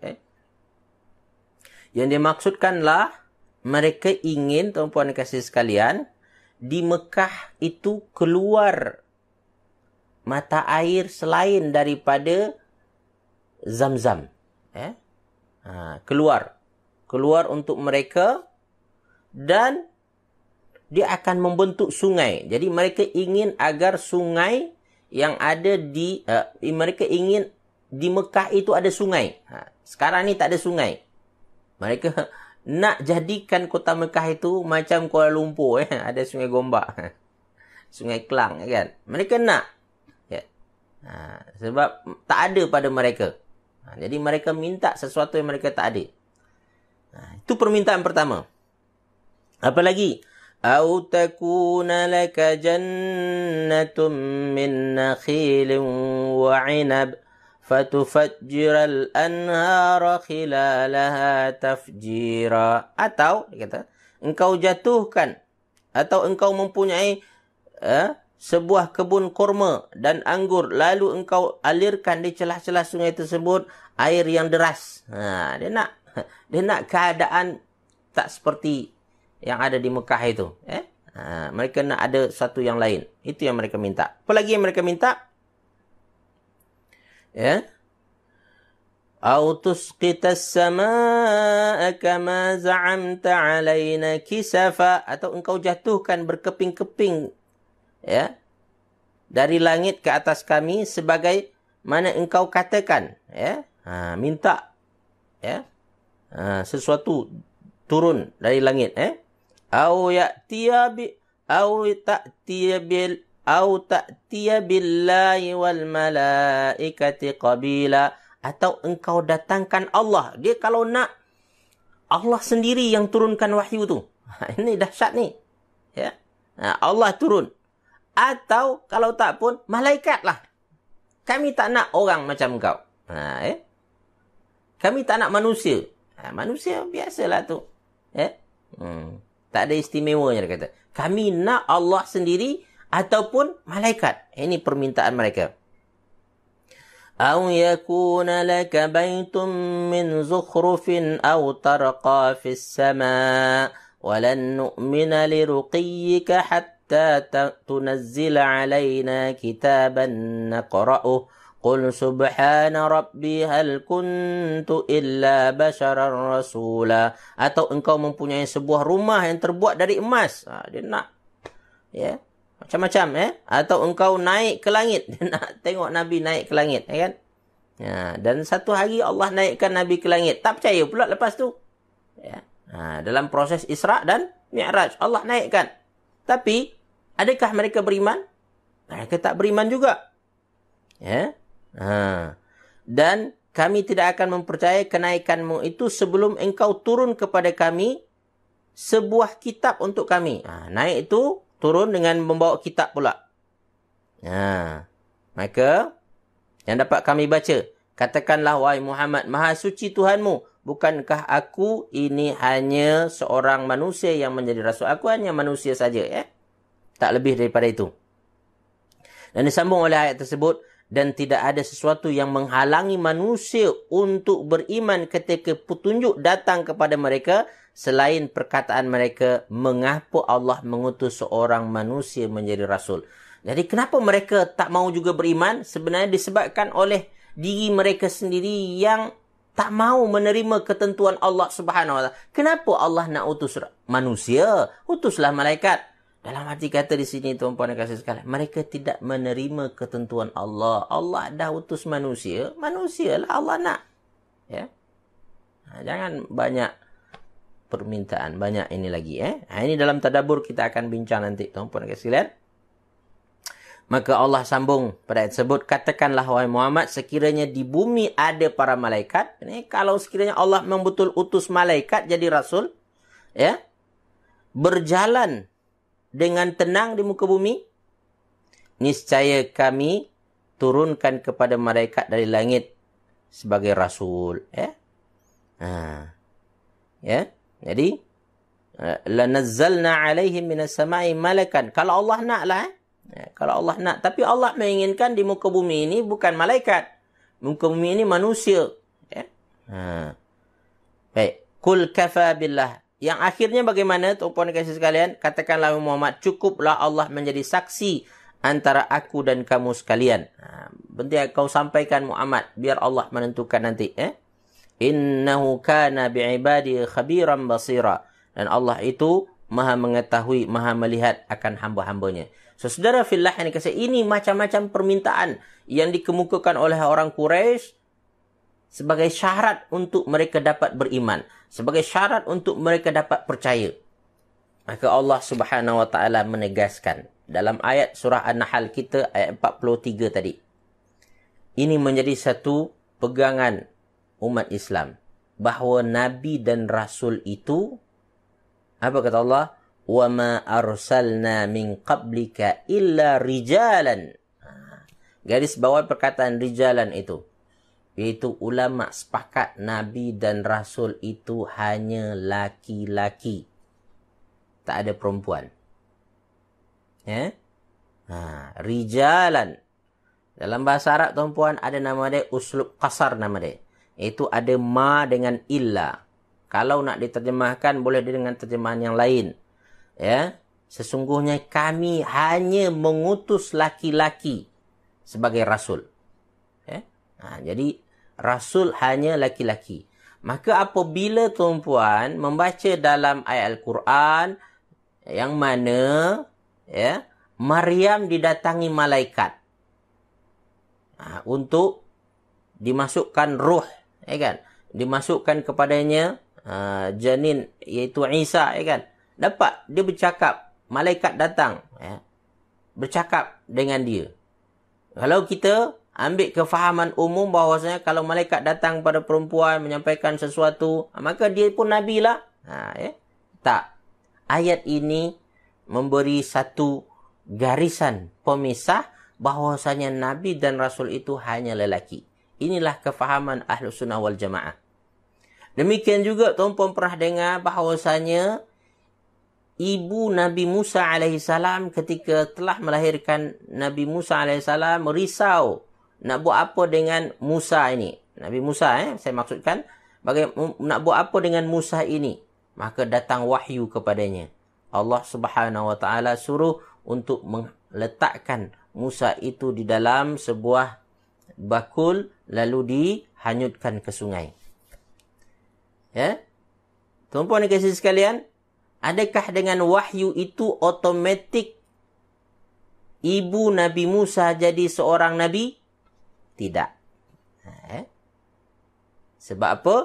Yang dimaksudkanlah, mereka ingin, tuan-puan dan kasih sekalian, di Mekah itu keluar mata air selain daripada Zam-Zam. Keluar untuk mereka, dan dia akan membentuk sungai. Jadi mereka ingin agar sungai yang ada mereka ingin di Mekah itu ada sungai. Sekarang ni tak ada sungai. Mereka nak jadikan kota Mekah itu macam Kuala Lumpur. Ada sungai Gombak. Sungai Kelang, kan? Mereka nak. Ya. Sebab tak ada pada mereka. Jadi mereka minta sesuatu yang mereka tak ada. Itu permintaan pertama. Apa lagi? Au takuna laka jannatun min nakhilin wa 'inab fatufajjiral anhara khilalaha tafjira. Atau dia kata, engkau jatuhkan atau engkau mempunyai sebuah kebun kurma dan anggur, lalu engkau alirkan di celah-celah sungai tersebut air yang deras. Dia nak keadaan tak seperti yang ada di Mekah itu. Mereka nak ada satu yang lain. Itu yang mereka minta. Apa lagi yang mereka minta? Au tusqitas samaa'a kama za'amta 'alaina kisafa, atau engkau jatuhkan berkeping-keping dari langit ke atas kami sebagai mana engkau katakan. Minta sesuatu turun dari langit. Au ta'tiya billahi wal malaikati qabila, atau engkau datangkan Allah. Dia kalau nak, Allah sendiri yang turunkan wahyu tu. Ini dahsyat ni. Allah turun. Atau kalau tak pun malaikat lah. Kami tak nak orang macam engkau. Kami tak nak manusia. Manusia biasalah tu. Tak ada istimewanya, dia kata. Kami nak Allah sendiri ataupun malaikat. Ini permintaan mereka. Au yakuna laka baitun min zukhrufin au tarqa fis sama' walan nu'mina liruqiyyika hatta tunazzila 'alaina kitaban naqra'uh qul subhana rabbi hal kuntu illa basharan rasula. Atau engkau mempunyai sebuah rumah yang terbuat dari emas. Dia nak macam-macam. Atau engkau naik ke langit. Dia nak tengok Nabi naik ke langit. Kan? Dan satu hari Allah naikkan Nabi ke langit. Tak percaya pula lepas tu. Dalam proses Isra' dan Mi'raj, Allah naikkan. Tapi adakah mereka beriman? Mereka tak beriman juga. Dan kami tidak akan mempercayai kenaikanmu itu sebelum engkau turun kepada kami sebuah kitab untuk kami. Naik itu turun dengan membawa kitab pula. Maka yang dapat kami baca, katakanlah wahai Muhammad, maha suci Tuhanmu, bukankah aku ini hanya seorang manusia yang menjadi rasul? Aku hanya manusia saja. Tak lebih daripada itu. Dan disambung oleh ayat tersebut, dan tidak ada sesuatu yang menghalangi manusia untuk beriman ketika petunjuk datang kepada mereka selain perkataan mereka, mengapa Allah mengutus seorang manusia menjadi rasul. Jadi kenapa mereka tak mau juga beriman? Sebenarnya disebabkan oleh diri mereka sendiri yang tak mau menerima ketentuan Allah Subhanahu Wa Taala. Kenapa Allah nak utus manusia? Utuslah malaikat. Dalam arti kata di sini, tuan-puan dan kasih sekalian, mereka tidak menerima ketentuan Allah. Allah dah utus manusia, manusialah Allah nak. Jangan banyak permintaan, banyak ini lagi. Ini dalam tadabbur kita akan bincang nanti, tuan-puan dan kasih sekalian. Maka Allah sambung pada ayat tersebut, katakanlah wahai Muhammad, sekiranya di bumi ada para malaikat. Ini kalau sekiranya Allah memang betul utus malaikat jadi rasul, berjalan dengan tenang di muka bumi, niscaya kami turunkan kepada malaikat dari langit sebagai rasul. Jadi lanazzalna alaihim minas sama'i malakan. Kalau Allah naklah, kalau Allah nak, tapi Allah menginginkan di muka bumi ini bukan malaikat. Muka bumi ini manusia. Baik, kul kafa billah. Yang akhirnya bagaimana, tuan-puan dan kasih sekalian? Katakanlah Muhammad, cukuplah Allah menjadi saksi antara aku dan kamu sekalian. Penting kau sampaikan Muhammad, biar Allah menentukan nanti. Innahu kana bi'ibadi khabiran basira. Dan Allah itu maha mengetahui, maha melihat akan hamba-hambanya. So, saudara fillah yang dikasih, ini macam-macam permintaan yang dikemukakan oleh orang Quraisy sebagai syarat untuk mereka dapat beriman. Sebagai syarat untuk mereka dapat percaya. Maka Allah Subhanahu wa taala menegaskan dalam ayat surah An-Nahl kita ayat 43 tadi. Ini menjadi satu pegangan umat Islam bahawa nabi dan rasul itu, apa kata Allah? Wa ma arsalna min qablika illa rijalan. Garis bawah perkataan rijalan itu, iaitu ulama sepakat nabi dan rasul itu hanya laki-laki, tak ada perempuan. Rijalan. Dalam bahasa Arab tuan-puan ada nama dia uslub qasar, nama dia. Itu ada ma dengan illa. Kalau nak diterjemahkan boleh dengan terjemahan yang lain. Ya, sesungguhnya kami hanya mengutus laki-laki sebagai rasul. Jadi rasul hanya laki-laki. Maka apabila tuan-puan membaca dalam ayat Al-Quran yang mana Maryam didatangi malaikat untuk dimasukkan ruh, kan? Dimasukkan kepadanya janin iaitu Isa, kan? Dapat dia bercakap, malaikat datang, bercakap dengan dia. Kalau kita ambil kefahaman umum bahawasanya kalau malaikat datang pada perempuan menyampaikan sesuatu, maka dia pun nabi lah. Tak. Ayat ini memberi satu garisan pemisah bahawasanya nabi dan rasul itu hanya lelaki. Inilah kefahaman Ahlus Sunnah wal Jamaah. Demikian juga tuan-puan pernah dengar bahawasanya ibu Nabi Musa alaihissalam ketika telah melahirkan Nabi Musa alaihissalam risau nak buat apa dengan Musa ini. Nabi Musa, saya maksudkan nak buat apa dengan Musa ini. Maka datang wahyu kepadanya. Allah Subhanahu wa taala suruh untuk meletakkan Musa itu di dalam sebuah bakul lalu dihanyutkan ke sungai. Tuan-puan dan kasih sekalian, adakah dengan wahyu itu otomatik ibu Nabi Musa jadi seorang nabi? Tidak. Sebab apa?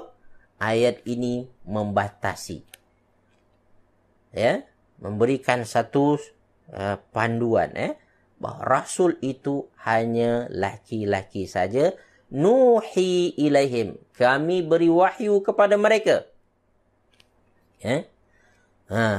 Ayat ini membatasi. Memberikan satu panduan bahawa rasul itu hanya laki-laki saja. Nuhi ilaihim. Kami beri wahyu kepada mereka.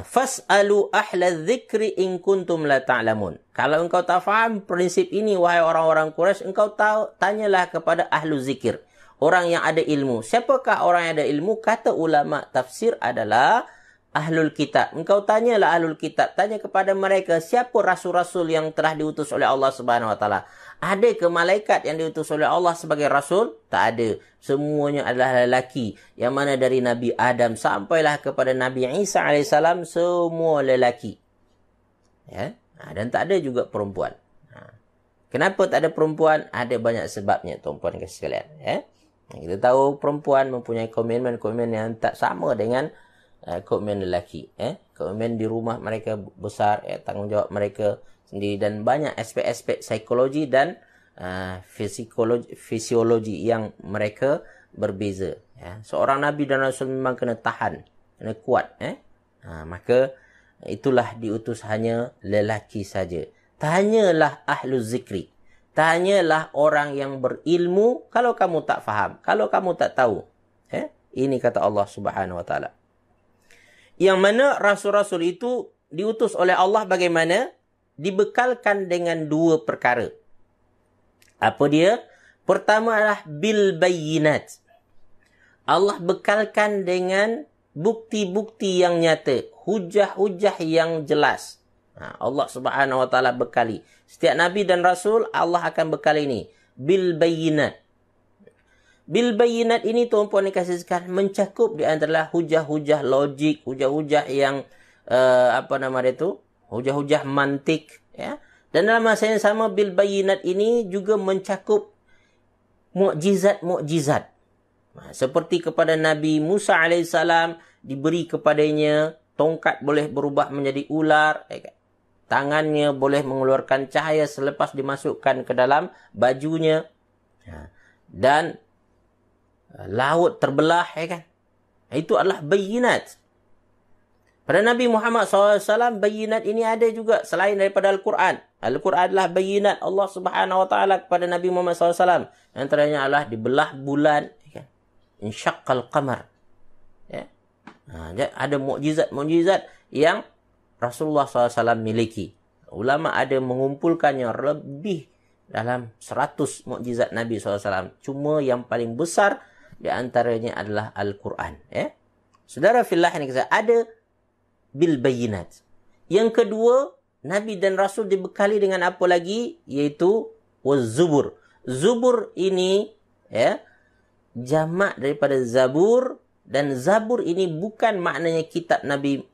Fas'alu ahla dzikri in kuntum la ta'lamun. Kalau engkau tak faham prinsip ini, wahai orang-orang Quraisy, engkau tahu, tanyalah kepada ahlu zikir, orang yang ada ilmu. Siapakah orang yang ada ilmu? Kata ulama tafsir adalah ahlul kitab. Engkau tanyalah ahlul kitab, tanya kepada mereka siapa rasul-rasul yang telah diutus oleh Allah Subhanahu wa taala. Ada ke malaikat yang diutus oleh Allah sebagai rasul? Tak ada. Semuanya adalah lelaki. Yang mana dari Nabi Adam sampailah kepada Nabi Isa alaihissalam, semua lelaki. Dan tak ada juga perempuan. Kenapa tak ada perempuan? Ada banyak sebabnya, tuan-puan dan sekalian. Kita tahu perempuan mempunyai komitmen-komitmen yang tak sama dengan komitmen lelaki. Komitmen di rumah mereka besar, tanggungjawab mereka sendiri, dan banyak aspek-aspek psikologi dan fisiologi yang mereka berbeza. Seorang Nabi dan Rasul memang kena tahan, kena kuat. Maka itulah diutus hanya lelaki saja. Tanyalah ahlu zikri. Tanyalah orang yang berilmu kalau kamu tak faham, kalau kamu tak tahu. Ini kata Allah Subhanahu wa taala. Yang mana rasul-rasul itu diutus oleh Allah bagaimana? Dibekalkan dengan dua perkara. Apa dia? Pertama adalah bil bayyinat. Allah bekalkan dengan bukti-bukti yang nyata, hujah-hujah yang jelas. Allah Subhanahu wa taala bekali. Setiap nabi dan rasul Allah akan bekali ini bil bayyinat. Bil bayyinat ini tuan-puan dikasih sekalian mencakup di antara hujah-hujah logik, hujah-hujah yang hujah-hujah mantik, Dan dalam masa yang sama bil bayyinat ini juga mencakup mukjizat-mukjizat. Seperti kepada Nabi Musa alaihissalam diberi kepadanya tongkat boleh berubah menjadi ular, tangannya boleh mengeluarkan cahaya selepas dimasukkan ke dalam bajunya, dan laut terbelah, Itu adalah bayyinat. Pada Nabi Muhammad SAW, bayinat ini ada juga selain daripada Al-Quran. Al-Quran adalah bayinat Allah Subhanahu Wa Taala kepada Nabi Muhammad SAW. Antaranya adalah dibelah bulan, insyaqqal qamar. Ya. Ada mukjizat-mukjizat yang Rasulullah SAW miliki. Ulama ada mengumpulkannya lebih dalam 100 mukjizat Nabi SAW. Cuma yang paling besar di antaranya adalah Al-Quran. Ya. Saudara fillah ini ada bil bayinat. Yang kedua, Nabi dan Rasul dibekali dengan apa lagi? Iaitu waz-zubur. Zubur ini jamak daripada zabur, dan zabur ini bukan maknanya kitab Nabi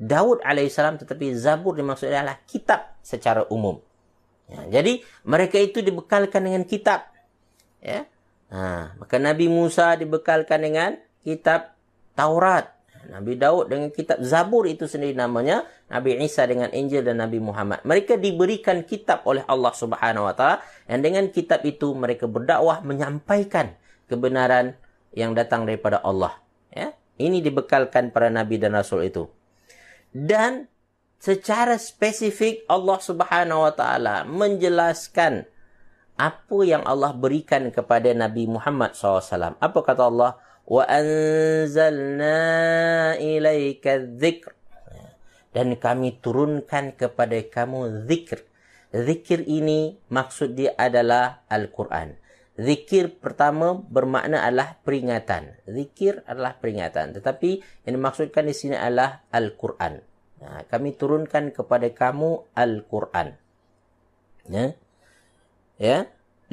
Daud alaihissalam, tetapi zabur dimaksudnya adalah kitab secara umum. Jadi mereka itu dibekalkan dengan kitab. Maka Nabi Musa dibekalkan dengan kitab Taurat. Nabi Daud dengan kitab Zabur itu sendiri namanya. Nabi Isa dengan Injil dan Nabi Muhammad. Mereka diberikan kitab oleh Allah Subhanahu Wa Taala. Dan dengan kitab itu mereka berdakwah menyampaikan kebenaran yang datang daripada Allah. Ini dibekalkan para Nabi dan Rasul itu. Dan secara spesifik Allah Subhanahu Wa Taala menjelaskan apa yang Allah berikan kepada Nabi Muhammad SAW. Apa kata Allah? Wa anzalna ilaika dzikr, dan kami turunkan kepada kamu zikr. Zikir ini maksud dia adalah Al-Quran. Zikir pertama bermakna adalah peringatan. Zikir adalah peringatan, tetapi yang dimaksudkan di sini adalah Al-Quran. Kami turunkan kepada kamu Al-Quran.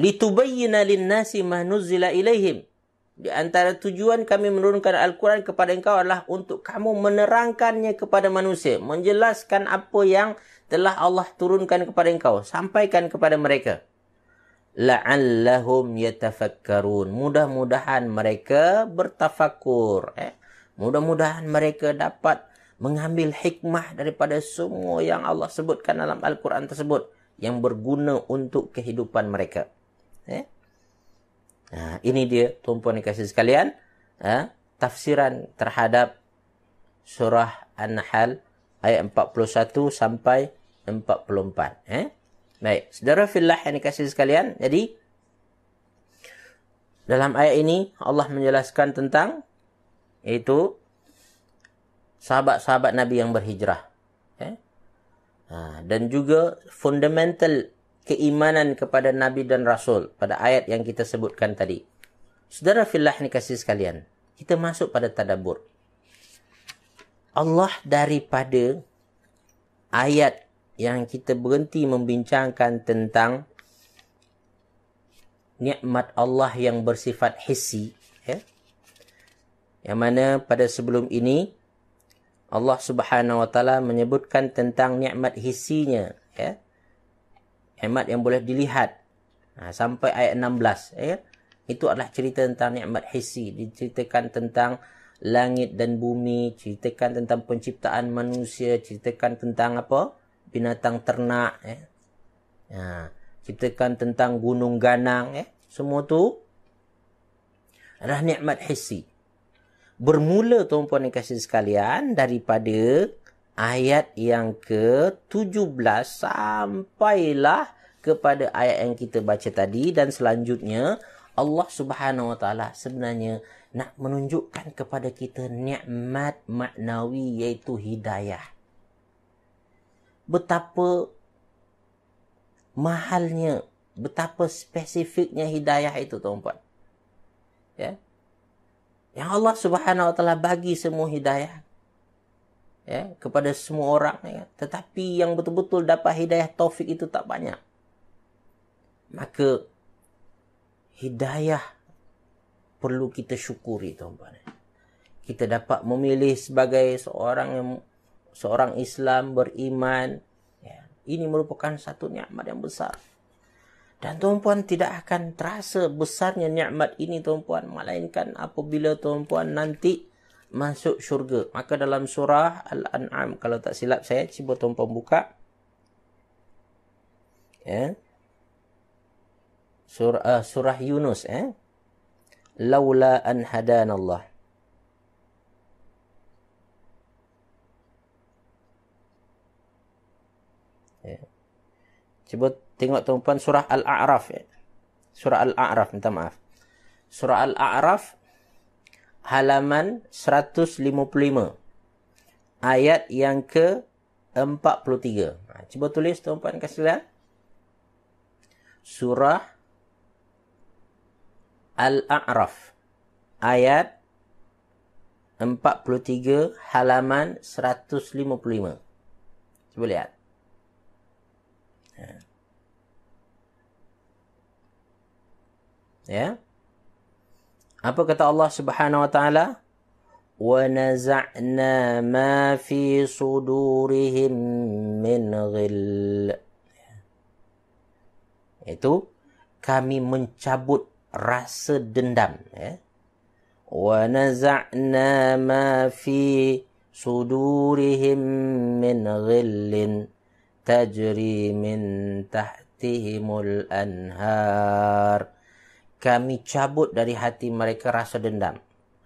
Litubayyina lin-nasi ma nuzila ilaihim. Di antara tujuan kami menurunkan Al-Quran kepada engkau adalah untuk kamu menerangkannya kepada manusia. Menjelaskan apa yang telah Allah turunkan kepada engkau. Sampaikan kepada mereka. La'allahum yatafakkarun. Mudah-mudahan mereka bertafakur. Mudah-mudahan mereka dapat mengambil hikmah daripada semua yang Allah sebutkan dalam Al-Quran tersebut. Yang berguna untuk kehidupan mereka. Ini dia, tuan-puan dan kasih sekalian, tafsiran terhadap surah An-Nahl ayat 41 sampai 44. Baik, saudara fillah yang dikasihi sekalian, jadi dalam ayat ini Allah menjelaskan tentang itu sahabat-sahabat Nabi yang berhijrah. Dan juga fundamental keimanan kepada Nabi dan Rasul pada ayat yang kita sebutkan tadi. Saudara fillah ni kasih sekalian, kita masuk pada tadabbur. Allah daripada ayat yang kita berhenti membincangkan tentang nikmat Allah yang bersifat hissi, yang mana pada sebelum ini Allah Subhanahu Wa Taala menyebutkan tentang nikmat hissinya, nikmat yang boleh dilihat. Sampai ayat 16. Itu adalah cerita tentang nikmat hissi. Diceritakan tentang langit dan bumi. Ceritakan tentang penciptaan manusia. Ceritakan tentang apa? Binatang ternak. Ceritakan tentang gunung ganang. Semua tu adalah nikmat hissi. Bermula, tuan-puan dan kasih sekalian, daripada ayat yang ke-17 sampailah kepada ayat yang kita baca tadi, dan selanjutnya Allah Subhanahu Wa Taala sebenarnya nak menunjukkan kepada kita nikmat maknawi, iaitu hidayah. Betapa mahalnya, betapa spesifiknya hidayah itu, tuan-puan. Yang Allah Subhanahu Wa Taala bagi semua hidayah kepada semua orang, tetapi yang betul-betul dapat hidayah taufik itu tak banyak. Maka hidayah perlu kita syukuri, tuan-tuan. Kita dapat memilih sebagai seorang Islam beriman. Ini merupakan satu nikmat yang besar. Dan tuan-puan tidak akan terasa besarnya nikmat ini, tuan-puan, melainkan apabila tuan-puan nanti masuk syurga. Maka dalam surah Al-An'am, kalau tak silap saya, cuba tuan-puan buka. Surah Yunus. Laula an hadanallah. Cuba tengok tuan-puan surah Al-A'raf. Surah Al-A'raf, minta maaf. Surah Al-A'raf halaman 155. Ayat yang ke-43. Cuba tulis tuan-puan kasih lihat. Surah Al-A'raf ayat 43 halaman 155. Cuba lihat. Ya. Apa kata Allah Subhanahu wa taala? Wa naza'na ma fi sudurihim min ghil. Itu kami mencabut rasa dendam, ya. Wa naza'na ma fi sudurihim min ghillin tajri min tahtihimul anhar. Kami cabut dari hati mereka rasa dendam.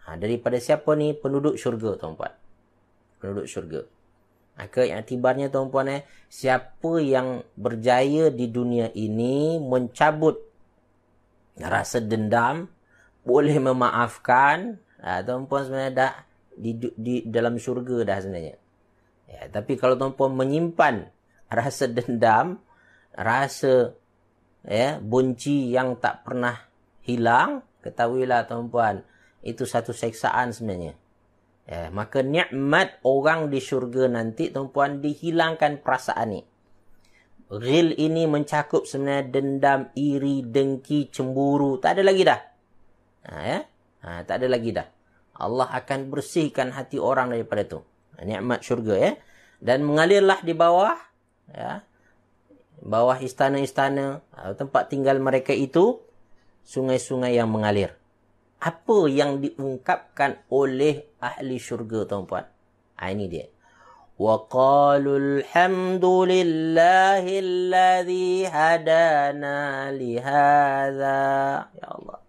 Daripada siapa ni? Penduduk syurga, tuan-puan. Penduduk syurga. Maka yang tibarnya, tuan-puan, siapa yang berjaya di dunia ini mencabut rasa dendam, boleh memaafkan, tuan-puan sebenarnya dah di dalam syurga dah sebenarnya. Ya, tapi kalau tuan-puan menyimpan rasa dendam, rasa benci yang tak pernah hilang, ketahuilah tuan-puan, itu satu seksaan sebenarnya. Ya, maka nikmat orang di syurga nanti, tuan-puan, dihilangkan perasaan ni. Ghil ini mencakup sebenarnya dendam, iri, dengki, cemburu. Tak ada lagi dah. Tak ada lagi dah. Allah akan bersihkan hati orang daripada itu. Nikmat syurga, ya. Dan mengalirlah di bawah, ya, bawah istana-istana, tempat tinggal mereka itu, sungai-sungai yang mengalir. Apa yang diungkapkan oleh ahli syurga, tuan-puan? Ini dia. وَقَالُوا الْحَمْدُ لِلَّهِ الَّذِي هَدَانَا لِهَذَا. Ya Allah.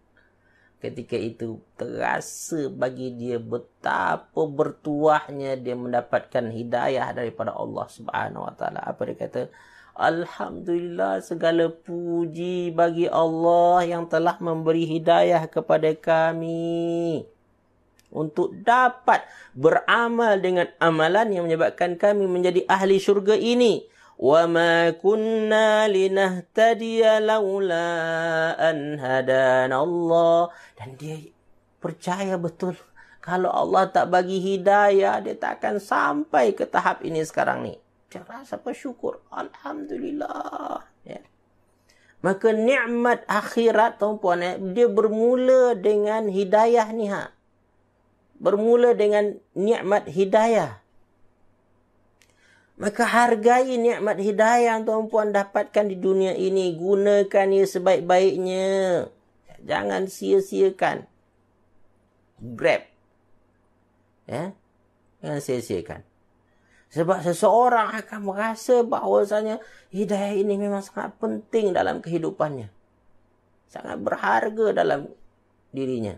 Ketika itu terasa bagi dia betapa bertuahnya dia mendapatkan hidayah daripada Allah Subhanahu wa taala. Apa dia kata? Alhamdulillah, segala puji bagi Allah yang telah memberi hidayah kepada kami untuk dapat beramal dengan amalan yang menyebabkan kami menjadi ahli syurga ini. Wa ma kunna linahtadiya laula an hadana Allah. Dan dia percaya betul, kalau Allah tak bagi hidayah, dia tak akan sampai ke tahap ini sekarang ni. Dia rasa bersyukur. Alhamdulillah. Ya. Maka nikmat akhirat, tuan-puan, dia bermula dengan hidayah ni. Bermula dengan nikmat hidayah. Maka hargai nikmat hidayah yang tuan-puan dapatkan di dunia ini. Gunakan ia sebaik-baiknya. Jangan sia-siakan. Grab. Ya. Jangan sia-siakan. Sebab seseorang akan merasa bahawasanya hidayah ini memang sangat penting dalam kehidupannya. Sangat berharga dalam dirinya.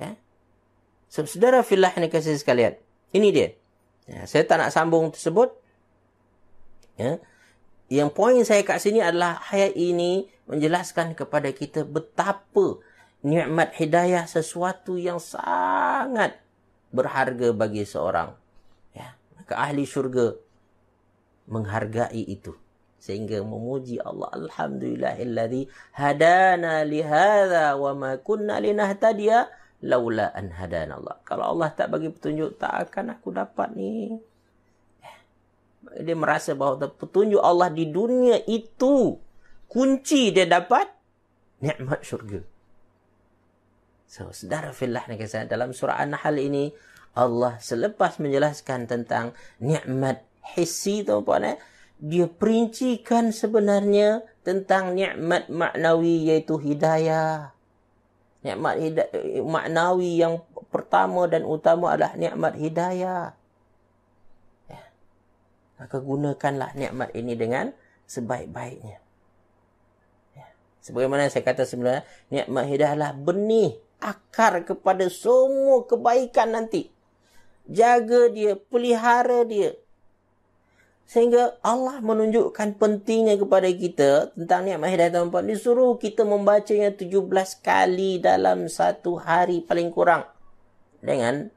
Ya. So, saudara fillah ini kasih sekalian. Ini dia. Ya, saya tak nak sambung tersebut. Ya. Yang poin saya kat sini adalah ayat ini menjelaskan kepada kita betapa nikmat hidayah sesuatu yang sangat berharga bagi seorang. Ke ahli syurga menghargai itu sehingga memuji Allah. Alhamdulillahilladzi hadana lihadza wa ma kunna linahtadiya laula an hadana Allah. Kalau Allah tak bagi petunjuk, tak akan aku dapat ni. Dia merasa bahawa petunjuk Allah di dunia itu kunci dia dapat nikmat syurga. So, saudara fillah, dalam surah An-Nahl ini Allah selepas menjelaskan tentang nikmat hissi, tuan-puan, dia perincikan sebenarnya tentang nikmat maknawi, iaitu hidayah. Nikmat maknawi yang pertama dan utama adalah nikmat hidayah. Ya. Maka gunakanlah nikmat ini dengan sebaik-baiknya. Ya. Sebagaimana saya kata sebenarnya, nikmat hidayah adalah benih akar kepada semua kebaikan nanti. Jaga dia, pelihara dia. Sehingga Allah menunjukkan pentingnya kepada kita tentang nikmat hidayah tuan-tuan. Disuruh kita membacanya 17 kali dalam satu hari paling kurang. Dengan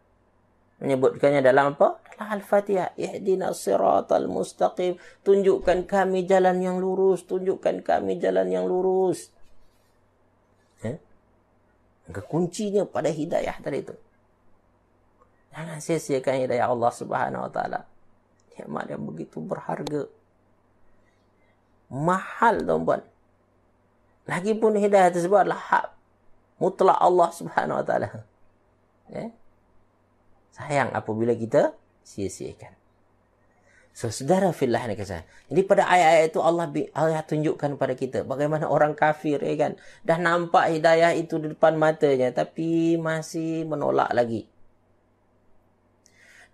menyebutkannya dalam apa? Dalam Al-Fatihah. Ihdinas siratal mustaqim. Tunjukkan kami jalan yang lurus. Tunjukkan kami jalan yang lurus. Kuncinya pada hidayah tadi itu. Jangan sia-siakan hidayah Allah Subhanahu Wa Taala. Nikmat yang begitu berharga. Mahal tuan-tuan. Lagipun hidayah tersebut adalah hak mutlak Allah Subhanahu Wa Taala. Sayang apabila kita sia-siakan. So, saudara fillah ni kata. Jadi pada ayat-ayat itu Allah tunjukkan kepada kita bagaimana orang kafir, kan, dah nampak hidayah itu di depan matanya tapi masih menolak lagi.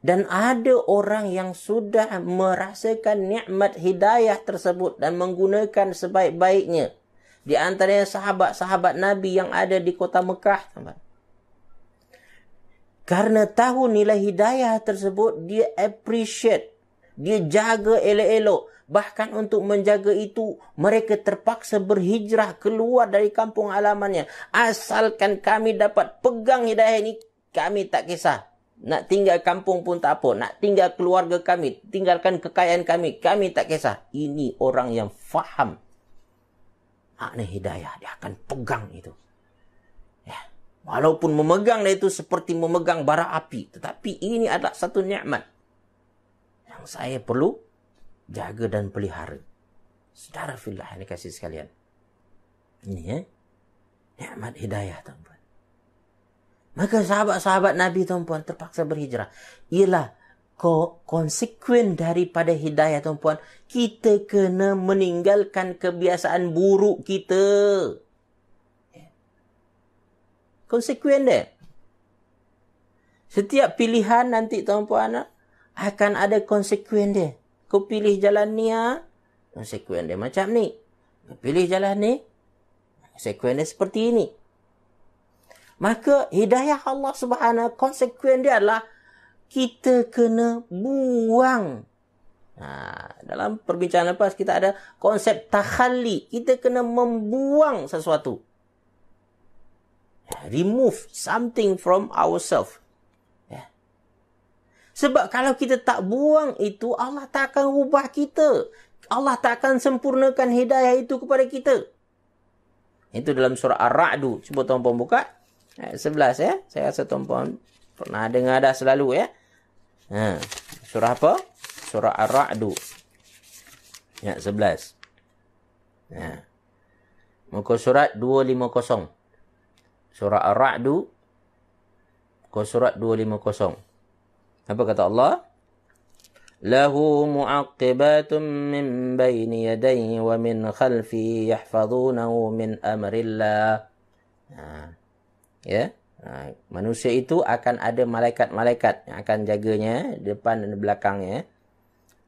Dan ada orang yang sudah merasakan nikmat hidayah tersebut dan menggunakan sebaik-baiknya. Di antaranya sahabat-sahabat Nabi yang ada di kota Mekah. Karena tahu nilai hidayah tersebut, dia appreciate. Dia jaga elok-elok. Bahkan untuk menjaga itu, mereka terpaksa berhijrah keluar dari kampung halamannya. Asalkan kami dapat pegang hidayah ini, kami tak kisah. Nak tinggal kampung pun tak apa. Nak tinggal keluarga kami. Tinggalkan kekayaan kami. Kami tak kisah. Ini orang yang faham makna hidayah. Dia akan pegang itu. Ya. Walaupun memegang itu seperti memegang bara api. Tetapi ini adalah satu nikmat yang saya perlu jaga dan pelihara. Saudara fillah ini kasih sekalian. Ini nikmat hidayah tuan-tuan. Maka sahabat-sahabat Nabi tuan-puan terpaksa berhijrah. Ialah konsekuen daripada hidayah tuan-puan. Kita kena meninggalkan kebiasaan buruk kita. Konsekuen dia. Setiap pilihan nanti tuan-puan akan ada konsekuen dia. Kau pilih jalan ni, konsekuen dia macam ni. Kau pilih jalan ni, konsekuen dia seperti ini. Maka hidayah Allah Subhanahu, konsekuen dia adalah kita kena buang. Dalam perbincangan lepas kita ada konsep takhalli. Kita kena membuang sesuatu. Remove something from ourselves. Sebab kalau kita tak buang itu, Allah tak akan ubah kita. Allah tak akan sempurnakan hidayah itu kepada kita. Itu dalam surah Ar-Ra'du. Cuba tuan-tuan buka. Ayat 11 ya. Saya rasa tuan-tuan pernah dengar dah selalu ya. Surah apa? Surah Ar-Ra'du. Ayat 11. Muka surat 250. Surah Ar-Ra'du. Muka surat 250. Apa kata Allah? Lahu mu'aqibatun min bayni yadayhi wa min khalfi yahfazunahu min amrillah. Manusia itu akan ada malaikat-malaikat yang akan jaganya depan dan belakangnya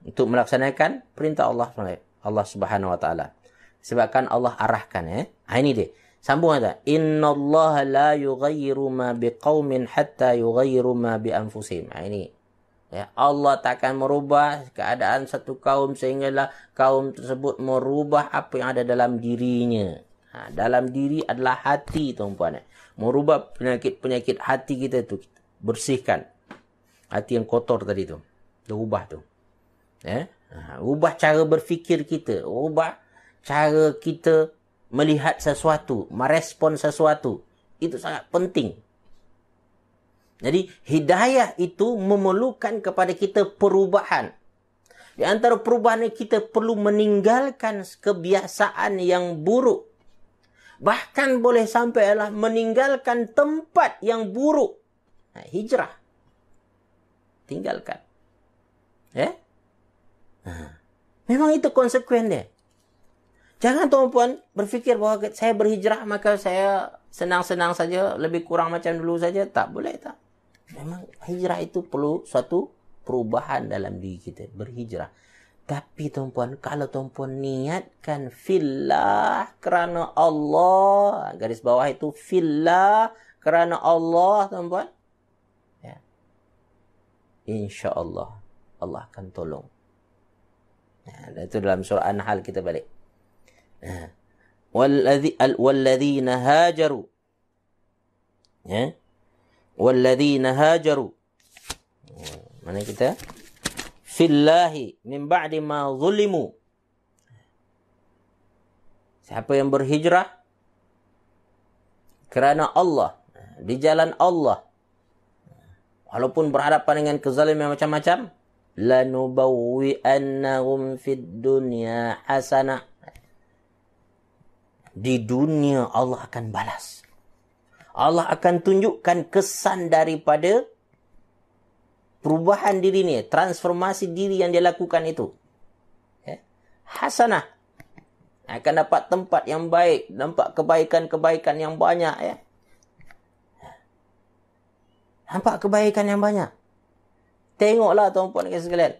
untuk melaksanakan perintah Allah Subhanahu Wa Taala. Sebabkan Allah arahkan ini dia. Sambung kata, innallaha la yughayyiru ma biqaumin hatta yughayyiru ma bi anfusihim. Ini Allah takkan merubah keadaan satu kaum sehinggalah kaum tersebut merubah apa yang ada dalam dirinya. Dalam diri adalah hati tuan-puan. Merubah penyakit-penyakit hati kita tu, bersihkan. Hati yang kotor tadi tu. Dia ubah tu. Ubah cara berfikir kita. Ubah cara kita melihat sesuatu, merespon sesuatu. Itu sangat penting. Jadi hidayah itu memerlukan kepada kita perubahan. Di antara perubahan ini kita perlu meninggalkan kebiasaan yang buruk. Bahkan boleh sampai adalah meninggalkan tempat yang buruk. Hijrah. Tinggalkan. Memang itu konsekuen dia. Jangan tuan-puan berfikir bahawa saya berhijrah maka saya senang-senang saja, lebih kurang macam dulu saja. Tak boleh tak. Memang hijrah itu perlu suatu perubahan dalam diri kita. Berhijrah. Tapi tuan-puan, kalau tuan-puan niatkan fillah kerana Allah. Garis bawah itu fillah kerana Allah tuan-puan. InsyaAllah Allah akan tolong. Itu dalam surah An-Nahl kita balik. Walladzina hajaru. Ya. Walladzina hajaru. Mana kita? Fillahi min ba'di ma zulimu. Siapa yang berhijrah kerana Allah, di jalan Allah, walaupun berhadapan dengan kezaliman macam-macam, lanubawwi'annahum fid dunya hasanah. Di dunia Allah akan balas. Allah akan tunjukkan kesan daripada perubahan diri ni, transformasi diri yang dia lakukan itu. Hasanah. Akan dapat tempat yang baik, nampak kebaikan-kebaikan yang banyak. Nampak kebaikan yang banyak. Tengoklah tuan-puan dan sekalian.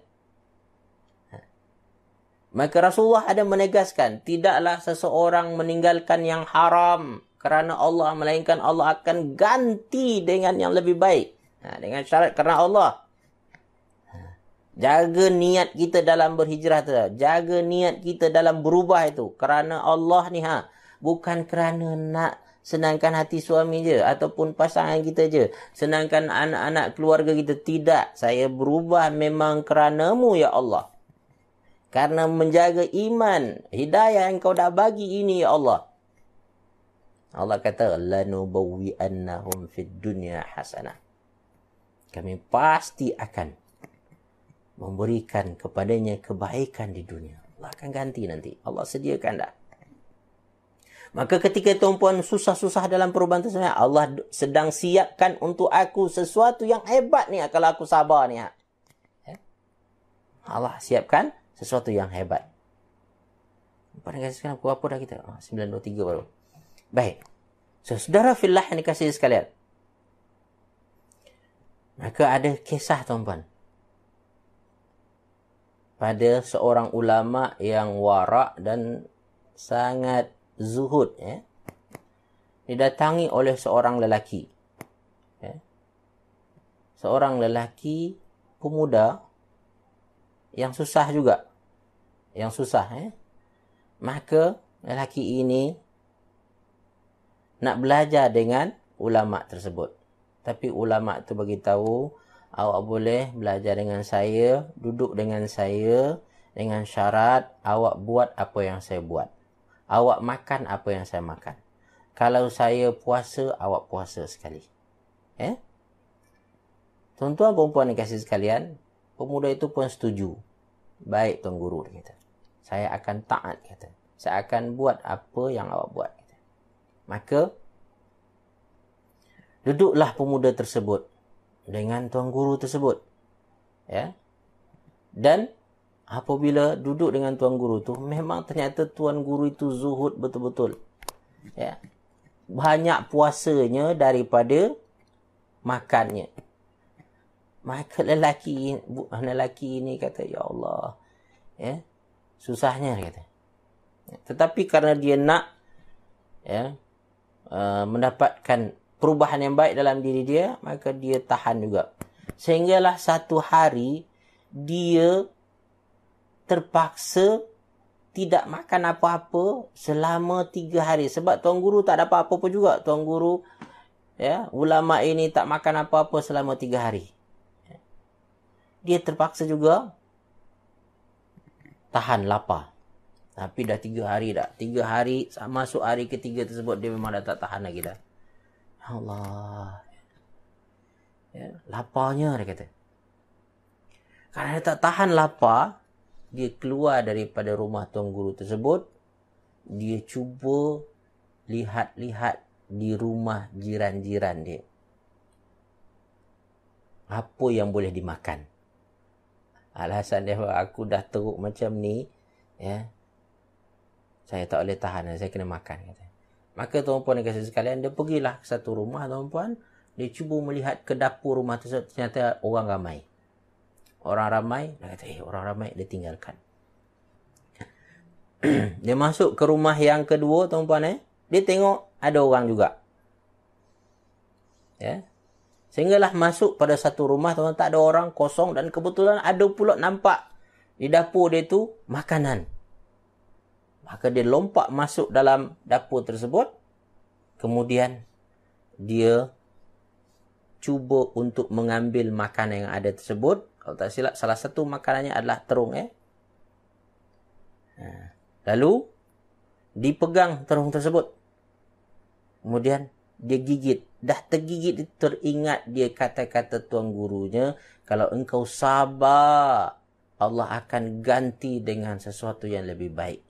Maka Rasulullah ada menegaskan, tidaklah seseorang meninggalkan yang haram kerana Allah, melainkan Allah akan ganti dengan yang lebih baik. Dengan syarat kerana Allah. Jaga niat kita dalam berhijrah tu. Jaga niat kita dalam berubah itu. Kerana Allah ni bukan kerana nak senangkan hati suami je ataupun pasangan kita je. Senangkan anak-anak keluarga kita. Tidak. Saya berubah memang kerana-Mu ya Allah. Karena menjaga iman, hidayah yang Kau dah bagi ini ya Allah. Allah kata, lanubawwi'annahum fid dunya hasanah. Kami pasti akan memberikan kepadanya kebaikan di dunia. Allah akan ganti nanti. Allah sediakan dah. Maka ketika tuan-puan susah-susah dalam perubahan tersebut, Allah sedang siapkan untuk aku sesuatu yang hebat ni kalau aku sabar ni. Allah siapkan sesuatu yang hebat. Pada sekarang pukul apa dah kita? 9.23 baru. Baik. So, saudara fillah yang dikasihi sekalian. Maka ada kisah tuan-puan. Pada seorang ulama yang warak dan sangat zuhud. Didatangi oleh seorang lelaki. Seorang lelaki pemuda yang susah juga. Yang susah. Maka lelaki ini nak belajar dengan ulama tersebut. Tapi ulama tu bagi tahu, awak boleh belajar dengan saya, duduk dengan saya, dengan syarat awak buat apa yang saya buat. Awak makan apa yang saya makan. Kalau saya puasa, awak puasa sekali. Tuan-tuan perempuan yang kasih sekalian, pemuda itu pun setuju. Baik Tuan Guru, dia kata. Saya akan taat, kata. Saya akan buat apa yang awak buat. Kata. Maka, duduklah pemuda tersebut dengan Tuan Guru tersebut. Dan apabila duduk dengan Tuan Guru tu, memang ternyata Tuan Guru itu zuhud betul-betul. Banyak puasanya daripada makannya. Maka lelaki ini kata, ya Allah, susahnya, dia kata. Tetapi kerana dia nak mendapatkan perubahan yang baik dalam diri dia, maka dia tahan juga. Sehinggalah satu hari dia terpaksa tidak makan apa-apa selama 3 hari. Sebab Tuan Guru tak dapat apa-apa juga. Tuan Guru, ulama ini tak makan apa-apa selama 3 hari. Dia terpaksa juga tahan lapar. Tapi dah 3 hari dah. 3 hari, masuk hari ketiga tersebut, dia memang dah tak tahan lagi dah. Allah. Laparnya, dia kata. Kerana dia tak tahan lapar, dia keluar daripada rumah Tuan Guru tersebut. Dia cuba lihat-lihat di rumah jiran-jiran dia. Apa yang boleh dimakan. Alasan dia, aku dah teruk macam ni, saya tak boleh tahan, saya kena makan. Kata. Maka tuan-puan dan kasih sekalian, dia pergilah ke satu rumah tuan-puan. Dia cuba melihat ke dapur rumah tersebut, ternyata orang ramai. Orang ramai, dia kata, orang ramai, dia tinggalkan. Dia masuk ke rumah yang kedua tuan-puan, dia tengok ada orang juga. Sehinggalah masuk pada satu rumah, tuan-tuan, tak ada orang, kosong, dan kebetulan ada pula nampak Di dapur dia tu makanan. Maka dia lompat masuk dalam dapur tersebut. Kemudian dia cuba untuk mengambil makanan yang ada tersebut. Kalau tak silap, salah satu makanannya adalah terung. Lalu dipegang terung tersebut. Kemudian dia gigit. Dah tergigit, teringat dia kata-kata tuan gurunya, kalau engkau sabar, Allah akan ganti dengan sesuatu yang lebih baik.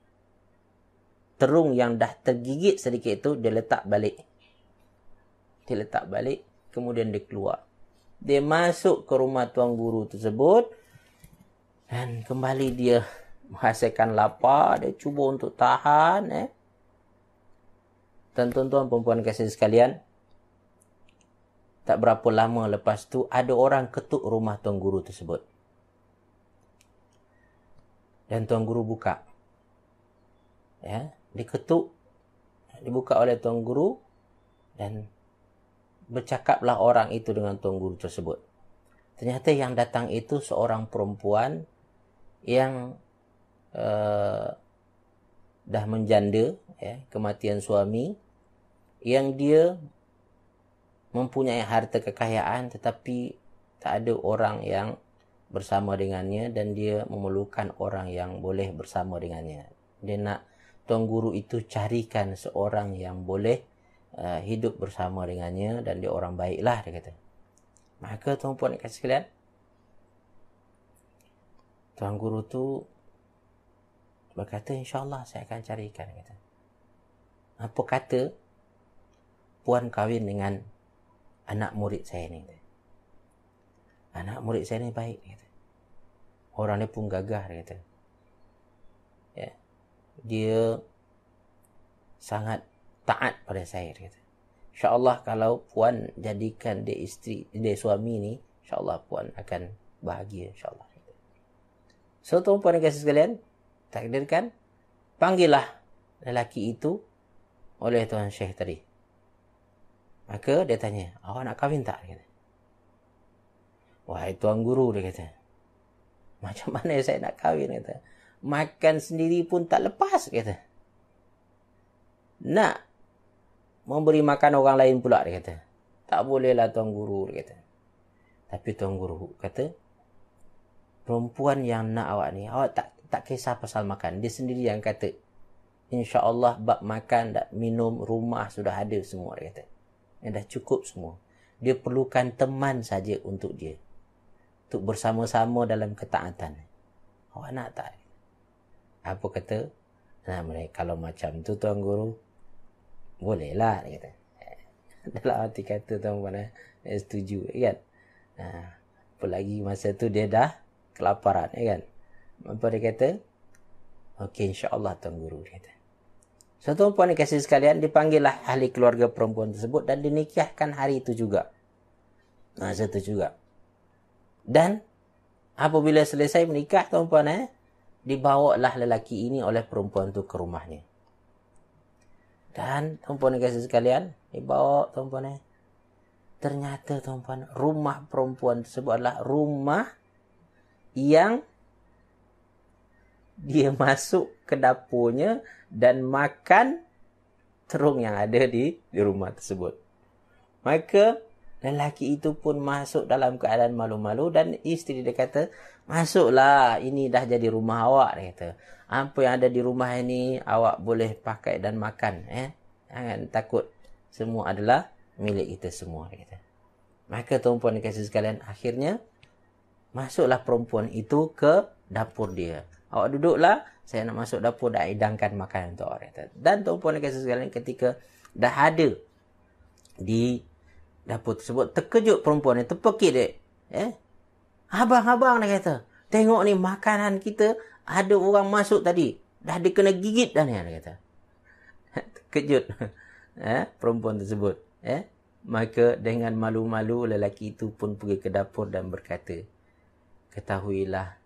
Terung yang dah tergigit sedikit itu, dia letak balik. Dia letak balik, kemudian dia keluar. Dia masuk ke rumah tuan guru tersebut, dan kembali dia merasakan lapar, dia cuba untuk tahan. Dan tuan-tuan perempuan kasih sekalian, tak berapa lama lepas tu, ada orang ketuk rumah tuan guru tersebut. Dan tuan guru buka. Diketuk, dibuka oleh tuan guru, dan bercakaplah orang itu dengan tuan guru tersebut. Ternyata yang datang itu seorang perempuan yang dah menjanda, kematian suami, yang dia mempunyai harta kekayaan tetapi tak ada orang yang bersama dengannya, dan dia memerlukan orang yang boleh bersama dengannya. Dia nak tuan guru itu carikan seorang yang boleh hidup bersama dengannya, dan dia orang baiklah, dia kata. Maka tuan-puan kasih sekalian, tuan guru tu berkata, insyaAllah saya akan carikan. Kata. Apa kata puan kahwin dengan anak murid saya ni? Anak murid saya ni baik. Kata. Orang dia pun gagah. Kata. Dia sangat taat pada saya. Kata. InsyaAllah kalau puan jadikan dia isteri, dia suami ni, InsyaAllah puan akan bahagia. InsyaAllah. So tuan-puan dan kasih sekalian, takdirkan, panggillah lelaki itu oleh Tuan Syekh tadi. Maka dia tanya, awak nak kahwin tak? Dia kata. Wahai Tuan Guru, dia kata, macam mana saya nak kahwin? Dia kata, makan sendiri pun tak lepas. Dia kata, nak memberi makan orang lain pula. Dia kata, tak bolehlah Tuan Guru. Dia kata. Tapi Tuan Guru kata, perempuan yang nak awak ni, awak tak kisah pasal makan. Dia sendiri yang kata, InsyaAllah bab makan dan minum, rumah sudah ada semua. Dia kata. Yang dah cukup semua. Dia perlukan teman saja untuk dia. Untuk bersama-sama dalam ketaatan. Awak nak tak? Apa kata? Nah, kalau macam tu Tuan Guru, bolehlah. Dia kata. Dalam hati kata tuan-tuan, setuju. Kan? Apalagi masa tu dia dah kelaparan. Kan? Apa dia kata? Okey, insyaAllah Tuan Guru. Dia kata. So, tuan-puan dikasih sekalian, dipanggillah ahli keluarga perempuan tersebut dan dinikahkan hari itu juga. Masa itu juga. Dan apabila selesai menikah, tuan-puan, dibawalah lelaki ini oleh perempuan itu ke rumahnya. Dan tuan-puan dikasih sekalian, dibawa tuan-puan, ternyata tuan-puan, rumah perempuan tersebut adalah rumah yang dia masuk ke dapurnya dan makan terung yang ada di rumah tersebut. Maka lelaki itu pun masuk dalam keadaan malu-malu, dan isteri dia kata, masuklah, ini dah jadi rumah awak. Dia kata, apa yang ada di rumah ini awak boleh pakai dan makan. Jangan takut, semua adalah milik kita semua. Dia kata. Maka tuan-puan dikasih sekalian, akhirnya masuklah perempuan itu ke dapur dia. Awak duduklah, saya nak masuk dapur dah hidangkan makanan untuk awak. Dan tuan-puan dikasih sekalian, ketika dah ada di dapur tersebut, terkejut perempuan ni, terpekik dia. Abang, dia kata, tengok ni makanan kita, ada orang masuk tadi. Dah dia kena gigit dah ni, dia kata. Terkejut perempuan tersebut. Maka dengan malu-malu, lelaki itu pun pergi ke dapur dan berkata, ketahuilah,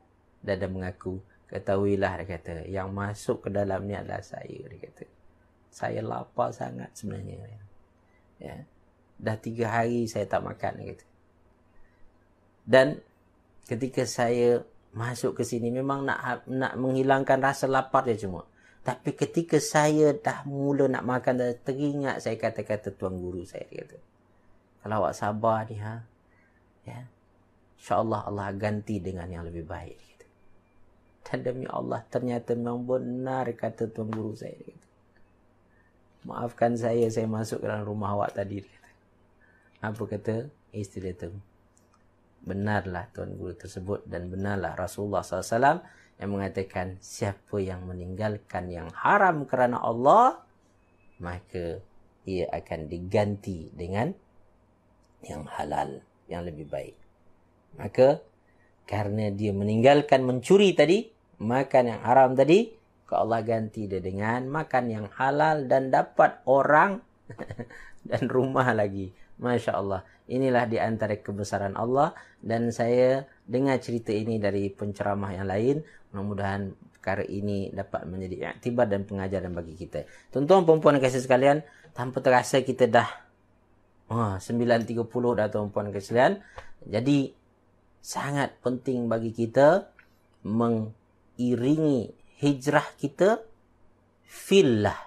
dan dia mengaku, ketahuilah, dia kata, yang masuk ke dalam ni adalah saya. Dia kata, saya lapar sangat sebenarnya. Dah 3 hari saya tak makan. Dia kata. Dan ketika saya masuk ke sini memang nak menghilangkan rasa lapar je cuma. Tapi ketika saya dah mula nak makan, dah teringat saya kata-kata tuan guru saya. Dia kata, kalau awak sabar ni, ya, insyaAllah Allah ganti dengan yang lebih baik. Dia kata. Dan demi Allah, ternyata memang benar kata tuan guru saya. Dia kata, maafkan saya masuk ke dalam rumah awak tadi. Dia kata. Apa kata isteri dia tu? Benarlah tuan guru tersebut dan benarlah Rasulullah SAW yang mengatakan siapa yang meninggalkan yang haram kerana Allah, maka ia akan diganti dengan yang halal, yang lebih baik. Maka karena dia meninggalkan mencuri tadi, makan yang haram tadi, Allah ganti dia dengan makan yang halal dan dapat orang dan rumah lagi. Masya Allah. Inilah di antara kebesaran Allah. Dan saya dengar cerita ini dari penceramah yang lain. Mudah-mudahan perkara ini dapat menjadi iktibar dan pengajaran bagi kita. Tuan-tuan perempuan kasih sekalian, tanpa terasa kita dah 9.30 dah tuan-puan sekalian. Jadi sangat penting bagi kita mengiringi hijrah kita fillah.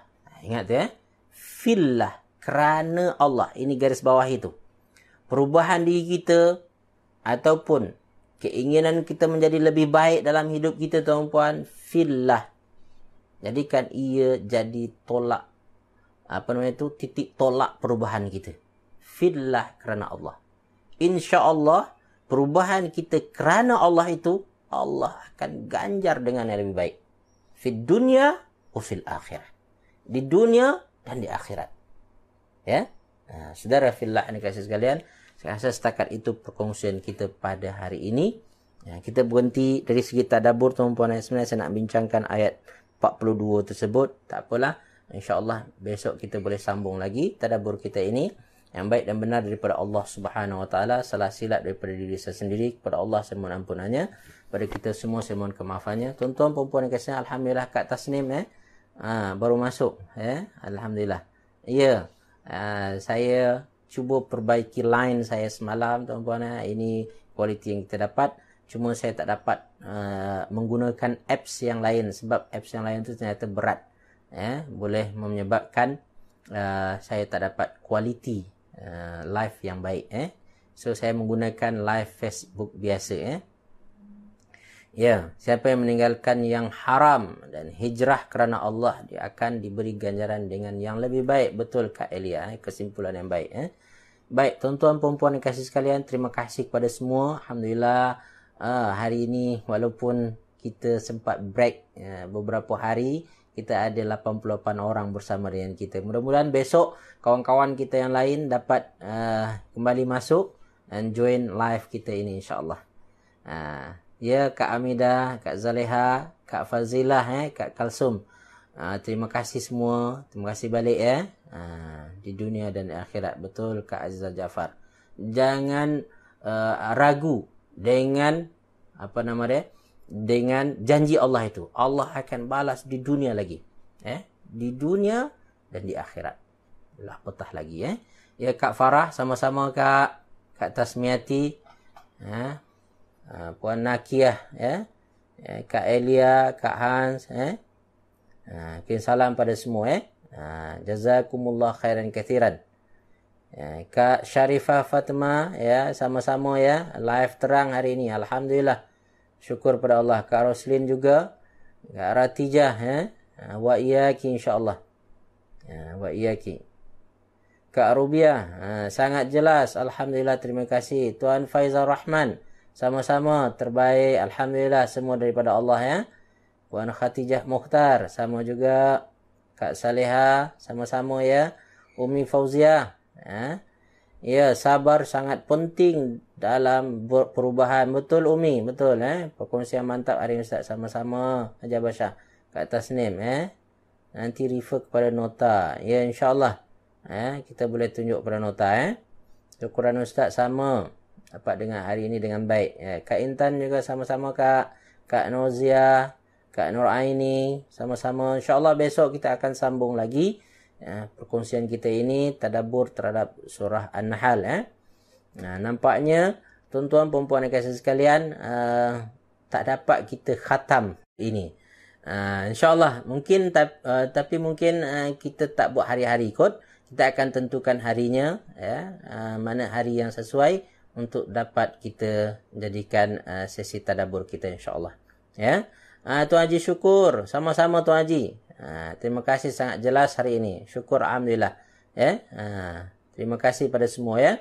Ingat ya, fillah, kerana Allah. Ini garis bawah itu. Perubahan diri kita ataupun keinginan kita menjadi lebih baik dalam hidup kita tuan-puan, fillah. Jadikan ia jadi tolak, titik tolak perubahan kita. Fillah, kerana Allah. InsyaAllah perubahan kita kerana Allah itu, Allah akan ganjar dengan yang lebih baik. Fid dunya wa fil akhirah. Di dunia dan di akhirat. Ya. Saudara fillah ini kasih sekalian, saya rasa setakat itu perkongsian kita pada hari ini. Ya, kita berhenti dari segi tadabbur tuan-puan. Sebenarnya saya nak bincangkan ayat 42 tersebut. Tak apalah. InsyaAllah besok kita boleh sambung lagi tadabbur kita ini. Yang baik dan benar daripada Allah Subhanahu Wa Taala, salah silap daripada diri saya sendiri, kepada Allah saya mohon ampunannya. Pada kita semua saya mohon kemaafannya. Tuan-tuan perempuan yang kasih, alhamdulillah Kak Tasnim baru masuk alhamdulillah. Ya, saya cuba perbaiki line saya semalam tuan-puan. Ini kualiti yang kita dapat. Cuma saya tak dapat menggunakan apps yang lain, sebab apps yang lain tu ternyata berat. Boleh menyebabkan saya tak dapat kualiti live yang baik. So saya menggunakan live Facebook biasa. Ya, siapa yang meninggalkan yang haram dan hijrah kerana Allah, dia akan diberi ganjaran dengan yang lebih baik. Betul Kak Elia, kesimpulan yang baik. Baik, tuan-tuan perempuan yang kasih sekalian, terima kasih kepada semua. Alhamdulillah, hari ini walaupun kita sempat break beberapa hari, kita ada 88 orang bersama dengan kita. Mudah-mudahan besok kawan-kawan kita yang lain dapat kembali masuk dan join live kita ini insyaAllah. Ya, Kak Amidah, Kak Zaleha, Kak Fazilah, Kak Kalsum. Terima kasih semua. Terima kasih balik di dunia dan akhirat. Betul Kak Azizah Jafar. Jangan ragu dengan dengan janji Allah itu. Allah akan balas di dunia lagi. Di dunia dan di akhirat. Lah petah lagi. Ya Kak Farah, sama-sama Kak Tasmiati. Puan Nakiah, Kak Elia, Kak Hans, kirim salam pada semua. Jazakumullah khairan kathiran. Kak Syarifah Fatima, sama-sama live terang hari ini. Alhamdulillah. Syukur pada Allah. Kak Roslin juga, Kak Ratijah, wa iyaki insyaAllah. Wa iyaki. Kak Rubiah, sangat jelas. Alhamdulillah, terima kasih. Tuan Faizal Rahman, sama-sama terbaik. Alhamdulillah, semua daripada Allah. Puan Khatijah Mukhtar, sama juga. Kak Saleha, sama-sama Umi Fauziah. Ya, sabar sangat penting dalam perubahan. Betul Umi, betul. Perkongsian mantap hari ini Ustaz, sama-sama. Haji Basyah, Kak Tasnim. Nanti refer kepada nota. Ya, insyaAllah. Kita boleh tunjuk pada nota. Syukuran Ustaz sama. Dapat dengar hari ini dengan baik. Kak Intan juga sama-sama Kak Nozia, Kak Nur Aini, sama-sama. InsyaAllah besok kita akan sambung lagi perkongsian kita ini tadabbur terhadap surah An-Nahl. Nampaknya tuan-tuan perempuan yang kasih sekalian, tak dapat kita khatam ini. InsyaAllah mungkin tapi mungkin kita tak buat hari-hari kot. Kita akan tentukan harinya, ya, mana hari yang sesuai untuk dapat kita jadikan sesi tadabbur kita, insyaAllah. Ya, Tuan Haji syukur, sama-sama Tuan Haji. Terima kasih, sangat jelas hari ini. Syukur, alhamdulillah. Ya, terima kasih pada semua, ya.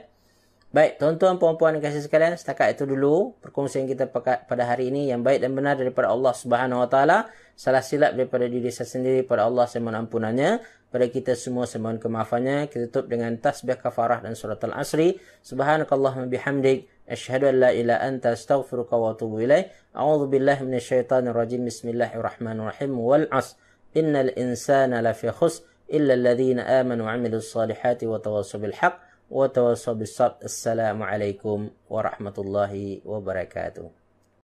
Baik, tuan-tuan, puan-puan dan kasih sekalian, setakat itu dulu perkongsian kita pada hari ini. Yang baik dan benar daripada Allah Subhanahu Wa Taala, salah silap daripada diri saya sendiri, pada Allah saya mohon ampunannya. Pada kita semua saya mohon kemaafannya. Kita tutup dengan tasbih kafarah dan surat Al-Asri. Subhanakallahumma bihamdik, asyhadu an la ilaha anta, astaghfiruka wa atubu ilaik. A'udzu billahi minasyaitonir rajim. Bismillahirrahmanirrahim. Wal 'asr. Innal insana lafi khusr illa alladhina amanu wa 'amilus salihati wa tawassaw bil haqq wa tawassaw bis sabr. Assalamualaikum warahmatullahi wabarakatuh.